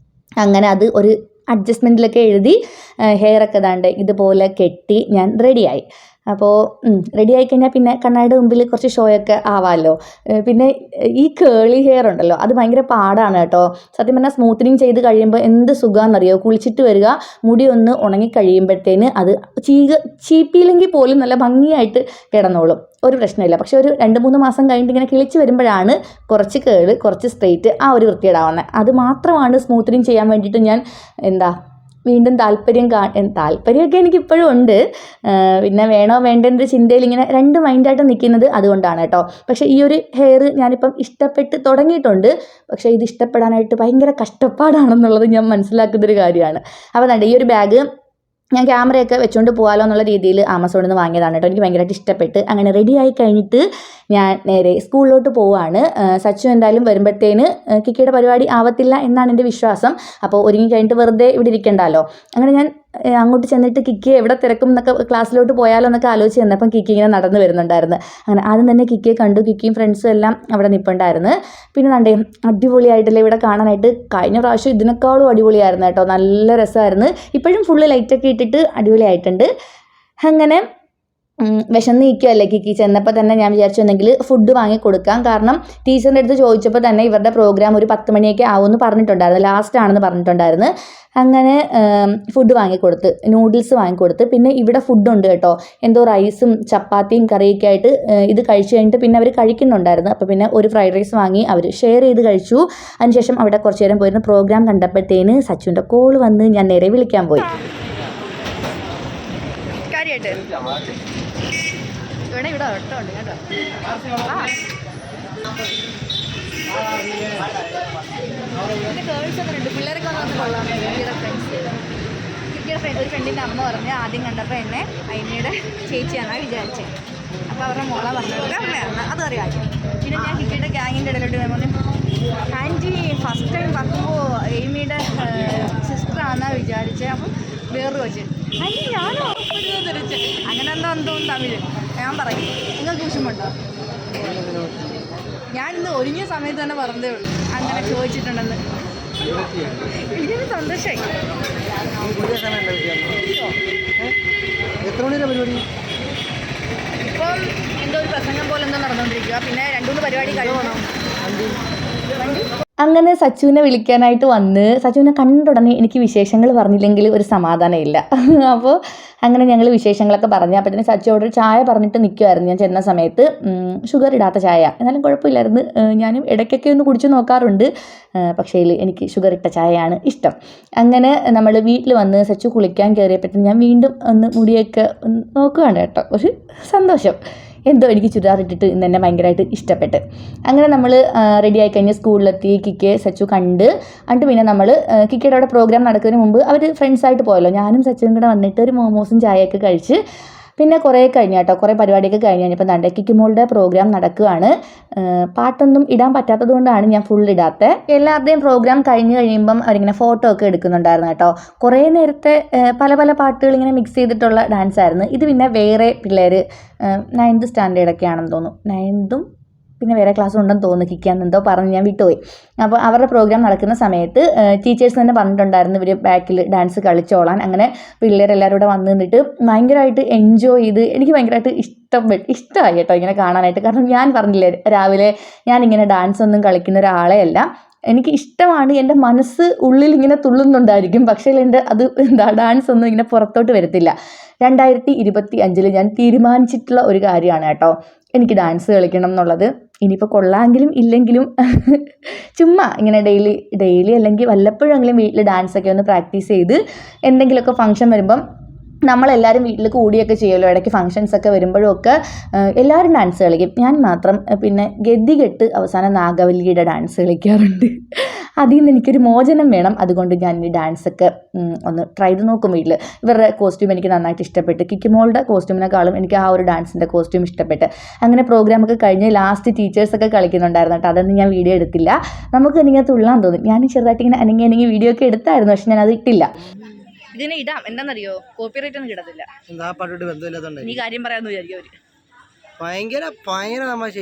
അങ്ങനെ അത് ഒരു അഡ്ജസ്റ്റ്മെൻറ്റിലൊക്കെ എഴുതി ഹെയറൊക്കെ ദാണ്ട് ഇതുപോലെ കെട്ടി ഞാൻ റെഡിയായി. അപ്പോൾ റെഡി ആയിക്കഴിഞ്ഞാൽ പിന്നെ കണ്ണാടിയുടെ മുമ്പിൽ കുറച്ച് ഷോയൊക്കെ ആവാമല്ലോ. പിന്നെ ഈ കേളി ഹെയർ ഉണ്ടല്ലോ അത് ഭയങ്കര പാടാണ് കേട്ടോ. സത്യം പറഞ്ഞാൽ സ്മൂത്തനിങ് ചെയ്ത് കഴിയുമ്പോൾ എന്ത് സുഖമാണെന്നറിയോ. കുളിച്ചിട്ട് വരിക, മുടി ഒന്ന് ഉണങ്ങി കഴിയുമ്പോഴത്തേന് അത് ചീപ്പിയില്ലെങ്കിൽ പോലും നല്ല ഭംഗിയായിട്ട് കിടന്നോളും, ഒരു പ്രശ്നമില്ല. പക്ഷെ ഒരു 2-3 മാസം കഴിഞ്ഞിട്ട് ഇങ്ങനെ കിളിച്ച് വരുമ്പോഴാണ് കുറച്ച് കേള് കുറച്ച് സ്ട്രെയിറ്റ് ആ ഒരു വൃത്തിയിടാവുന്നത്. അത് മാത്രമാണ് സ്മൂത്തനിങ് ചെയ്യാൻ വേണ്ടിയിട്ട് ഞാൻ വീണ്ടും താല്പര്യമൊക്കെ എനിക്കിപ്പോഴും ഉണ്ട്. പിന്നെ വേണോ വേണ്ടെന്നൊരു ചിന്തയിൽ ഇങ്ങനെ 2 മൈൻഡായിട്ട് നിൽക്കുന്നത് അതുകൊണ്ടാണ് കേട്ടോ. പക്ഷേ ഈ ഒരു ഹെയർ ഞാനിപ്പം ഇഷ്ടപ്പെട്ട് തുടങ്ങിയിട്ടുണ്ട്. പക്ഷേ ഇത് ഇഷ്ടപ്പെടാനായിട്ട് ഭയങ്കര കഷ്ടപ്പാടാണെന്നുള്ളത് ഞാൻ മനസ്സിലാക്കുന്നൊരു കാര്യമാണ്. അപ്പോൾ ഈ ഒരു ബാഗ് ഞാൻ ക്യാമറയൊക്കെ വെച്ചുകൊണ്ട് പോകാമല്ലോ എന്നുള്ള രീതിയിൽ ആമസോണിൽ നിന്ന് വാങ്ങിയതാണ് കേട്ടോ. എനിക്ക് ഭയങ്കരമായിട്ട് ഇഷ്ടപ്പെട്ട്. അങ്ങനെ റെഡി ആയി കഴിഞ്ഞിട്ട് ഞാൻ നേരെ സ്കൂളിലോട്ട് പോവുകയാണ്. സച്ചു എന്തായാലും വരുമ്പോഴത്തേന് കിക്കിയുടെ പരിപാടി ആവത്തില്ല എന്നാണ് എൻ്റെ വിശ്വാസം. അപ്പോൾ ഒരുങ്ങി കഴിഞ്ഞിട്ട് വെറുതെ ഇവിടെ ഇരിക്കണ്ടല്ലോ. അങ്ങനെ ഞാൻ അങ്ങോട്ട് ചെന്നിട്ട് കിക്കിയെ എവിടെ തിരക്കും എന്നൊക്കെ ക്ലാസ്സിലോട്ട് പോയാലോ എന്നൊക്കെ ആലോചിച്ച് ചെന്നപ്പം കിക്കി ഇങ്ങനെ നടന്നു വരുന്നുണ്ടായിരുന്നു. അങ്ങനെ ആദ്യം തന്നെ കിക്കിയെ കണ്ടു. കിക്കിയും ഫ്രണ്ട്സും എല്ലാം അവിടെ നിൽപ്പുണ്ടായിരുന്നു. പിന്നെ കണ്ടേ അടിപൊളിയായിട്ടല്ലേ ഇവിടെ കാണാനായിട്ട്. കഴിഞ്ഞ പ്രാവശ്യം ഇതിനേക്കാളും അടിപൊളിയായിരുന്നു കേട്ടോ. നല്ല രസമായിരുന്നു. ഇപ്പോഴും ഫുള്ള് ലൈറ്റൊക്കെ ഇട്ടിട്ട് അടിപൊളിയായിട്ടുണ്ട്. അങ്ങനെ വിശന്ന് നിൽക്കുകയല്ലേ കിക്കി. ചെന്നപ്പോൾ തന്നെ ഞാൻ വിചാരിച്ചു എന്തെങ്കിലും ഫുഡ് വാങ്ങി കൊടുക്കാം. കാരണം ടീച്ചറിൻ്റെ അടുത്ത് ചോദിച്ചപ്പോൾ തന്നെ ഇവരുടെ പ്രോഗ്രാം ഒരു 10 മണിയൊക്കെ ആവുമെന്ന് പറഞ്ഞിട്ടുണ്ടായിരുന്നു, ലാസ്റ്റ് ആണെന്ന് പറഞ്ഞിട്ടുണ്ടായിരുന്നു. അങ്ങനെ ഫുഡ് വാങ്ങിക്കൊടുത്ത്, നൂഡിൽസ് വാങ്ങിക്കൊടുത്ത്. പിന്നെ ഇവിടെ ഫുഡുണ്ട് കേട്ടോ, എന്തോ റൈസും ചപ്പാത്തിയും കറിയൊക്കെ ആയിട്ട്. ഇത് കഴിച്ച് കഴിഞ്ഞിട്ട് പിന്നെ അവർ കഴിക്കുന്നുണ്ടായിരുന്നു. അപ്പോൾ പിന്നെ ഒരു ഫ്രൈഡ് റൈസ് വാങ്ങി അവർ ഷെയർ ചെയ്ത് കഴിച്ചു. അതിനുശേഷം അവിടെ കുറച്ച് നേരം പോയിരുന്ന പ്രോഗ്രാം കണ്ടപ്പോഴത്തേന് സച്ചുവിൻ്റെ കോൾ വന്ന് ഞാൻ നേരെ വിളിക്കാൻ പോയി. ഇവിടെ ഒട്ടുണ്ട് കേട്ടോ. ഗേൾസ് ഒക്കെ ഉണ്ട്, പിള്ളേരൊക്കെ വന്ന് കൊള്ളാം. കിക്കിയുടെ ഫ്രണ്ട്സ്, ഒരു ഫ്രണ്ടിൻ്റെ അമ്മ പറഞ്ഞ് ആദ്യം കണ്ടപ്പോൾ എന്നെ അയിനയുടെ ചേച്ചിയാണെന്നാണ് വിചാരിച്ചത്. അപ്പോൾ അവരുടെ മോളെ പറഞ്ഞത് അമ്മയാണ്, അതറിയാം. പിന്നെ ഞാൻ കിക്കിയുടെ ഗ്യാങ്ങിൻ്റെ ഇടയിലോട്ട് പറഞ്ഞു, ആൻറ്റി ഫസ്റ്റ് ടൈം പറയുമ്പോൾ എയ്മിയുടെ സിസ്റ്ററാണെന്നാണ് വിചാരിച്ചത്. അപ്പം വേറൊരു വെച്ച് ആൻറ്റി ഞാനോ തിരിച്ച് അങ്ങനെ എന്തോ തമിഴ്. ഞാൻ പറയും നിങ്ങൾക്ക് വിഷമമുണ്ടോ? ഞാനിന്ന് ഒരുങ്ങിയ സമയത്ത് തന്നെ പറഞ്ഞതേ ഉള്ളൂ അങ്ങനെ ചോദിച്ചിട്ടുണ്ടെന്ന്. എനിക്കൊരു സന്തോഷമായി. ഇപ്പം എന്തോ ഒരു പ്രസംഗം പോലെ എന്തോ നടന്നുകൊണ്ടിരിക്കുക. പിന്നെ 2-3 പരിപാടി കഴിയണം. അങ്ങനെ സച്ചുവിനെ വിളിക്കാനായിട്ട് വന്ന് സച്ചുവിനെ കണ്ടുടനെ എനിക്ക് വിശേഷങ്ങൾ പറഞ്ഞില്ലെങ്കിൽ ഒരു സമാധാനമില്ല. അപ്പോൾ അങ്ങനെ ഞങ്ങൾ വിശേഷങ്ങളൊക്കെ പറഞ്ഞു. അപ്പോഴത്തേന് സച്ചുവോട് ചായ പറഞ്ഞിട്ട് നിൽക്കുമായിരുന്നു ഞാൻ ചെന്ന സമയത്ത്. ഷുഗർ ഇടാത്ത ചായ, എന്നാലും കുഴപ്പമില്ലായിരുന്നു. ഞാനും ഇടയ്ക്കൊക്കെ ഒന്ന് കുടിച്ച് നോക്കാറുണ്ട്. പക്ഷേ എനിക്ക് ഷുഗർ ഇട്ട ചായയാണ് ഇഷ്ടം. അങ്ങനെ നമ്മൾ വീട്ടിൽ വന്ന് സച്ചു കുളിക്കാൻ കയറിയപ്പോഴത്തേന് ഞാൻ വീണ്ടും ഒന്ന് മുടിയൊക്കെ നോക്കുകയാണ് കേട്ടോ. ഒരു സന്തോഷം. എന്തോ എനിക്ക് ചുരിദാർ ഇട്ടിട്ട് ഇന്ന് തന്നെ ഭയങ്കരമായിട്ട് ഇഷ്ടപ്പെട്ട്. അങ്ങനെ നമ്മൾ റെഡി ആയി കഴിഞ്ഞ് സ്കൂളിലെത്തി. കിക്കയെ സച്ചു കണ്ട് പിന്നെ നമ്മൾ കിക്കയുടെ അവിടെ പ്രോഗ്രാം നടക്കുന്നതിന് മുമ്പ് അവർ ഫ്രണ്ട്സായിട്ട് പോയല്ലോ. ഞാനും സച്ചുവും കൂടെ വന്നിട്ട് ഒരു മോമോസും ചായയൊക്കെ കഴിച്ച് പിന്നെ കുറേ കഴിഞ്ഞ കേട്ടോ, കുറേ പരിപാടിയൊക്കെ കഴിഞ്ഞ് കഴിഞ്ഞപ്പോൾ ദാണ്ടെ കിക്കിമോളുടെ പ്രോഗ്രാം നടക്കുകയാണ്. പാട്ടൊന്നും ഇടാൻ പറ്റാത്തത് കൊണ്ടാണ് ഞാൻ ഫുൾ ഇടാത്തത്. എല്ലാവരുടെയും പ്രോഗ്രാം കഴിഞ്ഞ് കഴിയുമ്പം അവരിങ്ങനെ ഫോട്ടോ ഒക്കെ എടുക്കുന്നുണ്ടായിരുന്നു കേട്ടോ. കുറേ നേരത്തെ പല പല പാട്ടുകൾ ഇങ്ങനെ മിക്സ് ചെയ്തിട്ടുള്ള ഡാൻസ് ആയിരുന്നു. ഇത് പിന്നെ വേറെ പിള്ളേർ 9th സ്റ്റാൻഡേർഡൊക്കെ ആണെന്ന് തോന്നുന്നു, 9th പിന്നെ വേറെ ക്ലാസ് ഉണ്ടെന്ന് തോന്നുന്നു. കിക്കാന്നെന്തോ പറഞ്ഞ് ഞാൻ വിട്ടുപോയി. അപ്പോൾ അവരുടെ പ്രോഗ്രാം നടക്കുന്ന സമയത്ത് ടീച്ചേഴ്സ് തന്നെ പറഞ്ഞിട്ടുണ്ടായിരുന്നു ഇവർ ബാക്കിൽ ഡാൻസ് കളിച്ചോളാൻ. അങ്ങനെ പിള്ളേരെല്ലാവരും കൂടെ വന്ന് നിന്നിട്ട് ഭയങ്കരമായിട്ട് എൻജോയ് ചെയ്ത് എനിക്ക് ഭയങ്കരമായിട്ട് ഇഷ്ടമായി കേട്ടോ ഇങ്ങനെ കാണാനായിട്ട്. കാരണം ഞാൻ പറഞ്ഞില്ലേ രാവിലെ ഞാനിങ്ങനെ ഡാൻസ് ഒന്നും കളിക്കുന്ന ഒരാളെ അല്ല. എനിക്ക് ഇഷ്ടമാണ്, എൻ്റെ മനസ്സ് ഉള്ളിൽ ഇങ്ങനെ തുള്ളുന്നുണ്ടായിരിക്കും. പക്ഷേ ഡാൻസ് ഒന്നും ഇങ്ങനെ പുറത്തോട്ട് വരത്തില്ല. 2025 ഞാൻ തീരുമാനിച്ചിട്ടുള്ള ഒരു കാര്യമാണ് കേട്ടോ എനിക്ക് ഡാൻസ് കളിക്കണം എന്നുള്ളത്. ഇനിയിപ്പോൾ കൊള്ളാമെങ്കിലും ഇല്ലെങ്കിലും ചുമ്മാ ഇങ്ങനെ ഡെയിലി അല്ലെങ്കിൽ വല്ലപ്പോഴെങ്കിലും വീട്ടിൽ ഡാൻസൊക്കെ ഒന്ന് പ്രാക്ടീസ് ചെയ്ത് എന്തെങ്കിലുമൊക്കെ ഫംഗ്ഷൻ വരുമ്പം നമ്മളെല്ലാവരും വീട്ടിൽ കൂടിയൊക്കെ ചെയ്യുമല്ലോ. ഇടയ്ക്ക് ഫംഗ്ഷൻസൊക്കെ വരുമ്പോഴും ഒക്കെ എല്ലാവരും ഡാൻസ് കളിക്കും. ഞാൻ മാത്രം പിന്നെ ഗതികെട്ട് അവസാനം നാഗവല്ലിയുടെ ഡാൻസ് കളിക്കാറുണ്ട്. അതിൽ നിന്ന് എനിക്കൊരു മോചനം വേണം. അതുകൊണ്ട് ഞാൻ ഈ ഡാൻസൊക്കെ ഒന്ന് ട്രൈ ചെയ്ത് നോക്കും വീട്ടിൽ. ഇവരുടെ കോസ്റ്റ്യൂം എനിക്ക് നന്നായിട്ട് ഇഷ്ടപ്പെട്ട്, കിക്കിമോളുടെ കോസ്റ്റ്യൂമിനെക്കാളും എനിക്ക് ആ ഒരു ഡാൻസിൻ്റെ കോസ്റ്റ്യൂം ഇഷ്ടപ്പെട്ട്. അങ്ങനെ പ്രോഗ്രാമൊക്കെ കഴിഞ്ഞ് ലാസ്റ്റ് ടീച്ചേഴ്സൊക്കെ കളിക്കുന്നുണ്ടായിരുന്നു കേട്ടോ. അതൊന്നും ഞാൻ വീഡിയോ എടുത്തില്ല. നമുക്ക് ഇങ്ങനെ തുള്ളാൻ തോന്നും. ഞാൻ ചെറുതായിട്ട് ഇങ്ങനെ അനങ്ങി വീഡിയോ ഒക്കെ എടുത്തായിരുന്നു, പക്ഷെ ഞാൻ അത് ഇട്ടില്ല. ഇതിനെ ഇടാം, എന്താണെന്നറിയോ, കോപ്പിറൈറ്റ് ഒന്നും കിടത്തില്ല. നീ കാര്യം പറയാമെന്ന് വിചാരിക്കും അവര്. ഭയങ്കര തമാശ.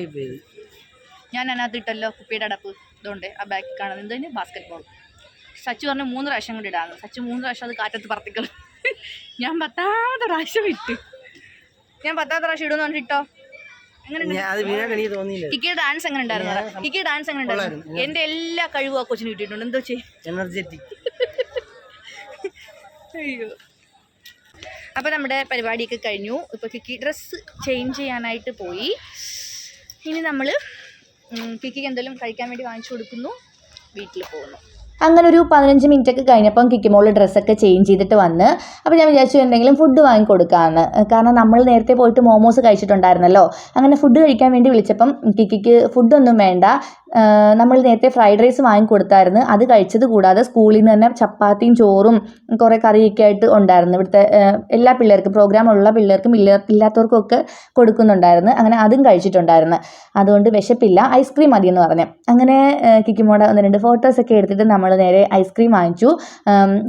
ഞാൻ അതിനകത്ത് ഇട്ടല്ലോ കുപ്പിയുടെ അടപ്പ്. ഇതുകൊണ്ട് ആ ബാക്കിൽ കാണുന്നത് എന്തിന് ബാസ്കറ്റ് ബോൾ. സച്ചു പറഞ്ഞു 3 പ്രാവശ്യം കൊണ്ട് ഇടാന്ന്. സച്ചു 3 പ്രാവശ്യം അത് കാറ്റത്ത് പറത്തിക്കളും. ഞാൻ 10ാമത്തെ പ്രാവശ്യം ഇട്ട്. ഞാൻ 10ാമത്തെ പ്രാവശ്യം ഇടുന്നു പറഞ്ഞിട്ടോ. കിക്കി ഡാൻസ് എങ്ങനെ ഉണ്ടായിരുന്നു? കിക്കി ഡാൻസ് എങ്ങനെ ഉണ്ടായിരുന്നു? എന്റെ എല്ലാ കഴിവും ആ കൊച്ചിന് കിട്ടിയിട്ടുണ്ട്. എന്തോ എനർജറ്റിക്. അയ്യോ. അപ്പോൾ നമ്മുടെ പരിപാടിയൊക്കെ കഴിഞ്ഞു. ഇപ്പോൾ കിക്കി ഡ്രസ്സ് ചേഞ്ച് ചെയ്യാനായിട്ട് പോയി. ഇനി നമ്മൾ കിക്കിക്ക് എന്തെങ്കിലും കഴിക്കാൻ വേണ്ടി വാങ്ങിച്ചു കൊടുക്കുന്നു, വീട്ടിൽ പോകുന്നു. അങ്ങനെ ഒരു 15 മിനിറ്റൊക്കെ കഴിഞ്ഞപ്പം കിക്കിമോൾ ഡ്രസ്സൊക്കെ ചേഞ്ച് ചെയ്തിട്ട് വന്ന്. അപ്പോൾ ഞാൻ വിചാരിച്ചു എന്തെങ്കിലും ഫുഡ് വാങ്ങിക്കൊടുക്കാമെന്ന്. കാരണം നമ്മൾ നേരത്തെ പോയിട്ട് മോമോസ് കഴിച്ചിട്ടുണ്ടായിരുന്നല്ലോ. അങ്ങനെ ഫുഡ് കഴിക്കാൻ വേണ്ടി വിളിച്ചപ്പം കിക്കിക്ക് ഫുഡൊന്നും വേണ്ട, നമ്മൾ നേരത്തെ ഫ്രൈഡ് റൈസ് വാങ്ങിക്കൊടുത്തായിരുന്നു. അത് കഴിച്ചത് കൂടാതെ സ്കൂളിൽ നിന്ന് തന്നെ ചപ്പാത്തിയും ചോറും കുറേ കറിയൊക്കെ ആയിട്ട് ഉണ്ടായിരുന്നു. ഇവിടുത്തെ എല്ലാ പിള്ളേർക്കും, പ്രോഗ്രാമുള്ള പിള്ളേർക്കും ഇല്ലാത്തവർക്കും ഒക്കെ കൊടുക്കുന്നുണ്ടായിരുന്നു. അങ്ങനെ അതും കഴിച്ചിട്ടുണ്ടായിരുന്നു. അതുകൊണ്ട് വിശപ്പില്ല, ഐസ്ക്രീം മതിയെന്ന് പറഞ്ഞു. അങ്ങനെ കിക്കിമോടെ 1-2 ഫോട്ടോസൊക്കെ എടുത്തിട്ട് നമ്മൾ നേരെ ഐസ്ക്രീം വാങ്ങിച്ചു.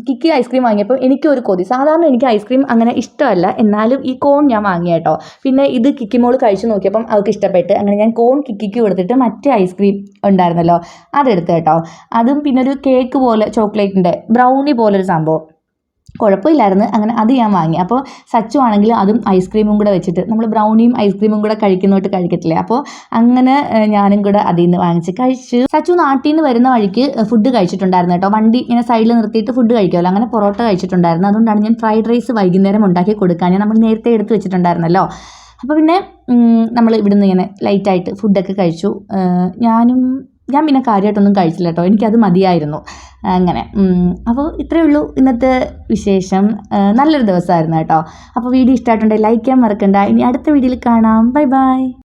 കിക്കി ഐസ്ക്രീം വാങ്ങിയപ്പോൾ എനിക്കൊരു കൊതി. സാധാരണ എനിക്ക് ഐസ്ക്രീം അങ്ങനെ ഇഷ്ടമല്ല, എന്നാലും ഈ കോൺ ഞാൻ വാങ്ങിയ കേട്ടോ. പിന്നെ ഇത് കിക്കിമോൾ കഴിച്ചു നോക്കിയപ്പം അവൾക്ക് ഇഷ്ടപ്പെട്ട്. അങ്ങനെ ഞാൻ കോൺ കിക്കിക്ക് കൊടുത്തിട്ട് മറ്റേ ഐസ്ക്രീം ഉണ്ടായിരുന്നല്ലോ അതെടുത്ത് കേട്ടോ. അതും പിന്നെ ഒരു കേക്ക് പോലെ, ചോക്ലേറ്റിൻ്റെ ബ്രൗണി പോലൊരു സംഭവം, കുഴപ്പമില്ലായിരുന്നു. അങ്ങനെ അത് ഞാൻ വാങ്ങി. അപ്പോൾ സച്ചു ആണെങ്കിൽ അതും ഐസ്ക്രീമും കൂടെ വെച്ചിട്ട്, നമ്മൾ ബ്രൗണിയും ഐസ്ക്രീമും കൂടെ കഴിക്കുന്നോട്ട് കഴിക്കത്തില്ലേ, അപ്പോൾ അങ്ങനെ ഞാനും കൂടെ അതിൽ നിന്ന് വാങ്ങിച്ച് കഴിച്ചു. സച്ചു നാട്ടിൽ നിന്ന് വരുന്ന വഴിക്ക് ഫുഡ് കഴിച്ചിട്ടുണ്ടായിരുന്നു കേട്ടോ. വണ്ടി ഇങ്ങനെ സൈഡിൽ നിർത്തിയിട്ട് ഫുഡ് കഴിക്കുമല്ലോ, അങ്ങനെ പൊറോട്ട കഴിച്ചിട്ടുണ്ടായിരുന്നു. അതുകൊണ്ടാണ് ഞാൻ ഫ്രൈഡ് റൈസ് വൈകുന്നേരം ഉണ്ടാക്കി കൊടുക്കാൻ നമ്മൾ നേരത്തെ എടുത്ത് വെച്ചിട്ടുണ്ടായിരുന്നല്ലോ. അപ്പോൾ പിന്നെ നമ്മൾ ഇവിടുന്ന് ഇങ്ങനെ ലൈറ്റായിട്ട് ഫുഡൊക്കെ കഴിച്ചു. ഞാൻ പിന്നെ കാര്യമായിട്ടൊന്നും കഴിച്ചില്ല കേട്ടോ, എനിക്കത് മതിയായിരുന്നു. അങ്ങനെ അപ്പോൾ ഇത്രയേ ഉള്ളൂ ഇന്നത്തെ വിശേഷം. നല്ലൊരു ദിവസമായിരുന്നു കേട്ടോ. അപ്പോൾ വീഡിയോ ഇഷ്ടമായിട്ടുണ്ടെങ്കിൽ ലൈക്ക് ചെയ്യാൻ മറക്കണ്ട. ഇനി അടുത്ത വീഡിയോയിൽ കാണാം. Bye bye.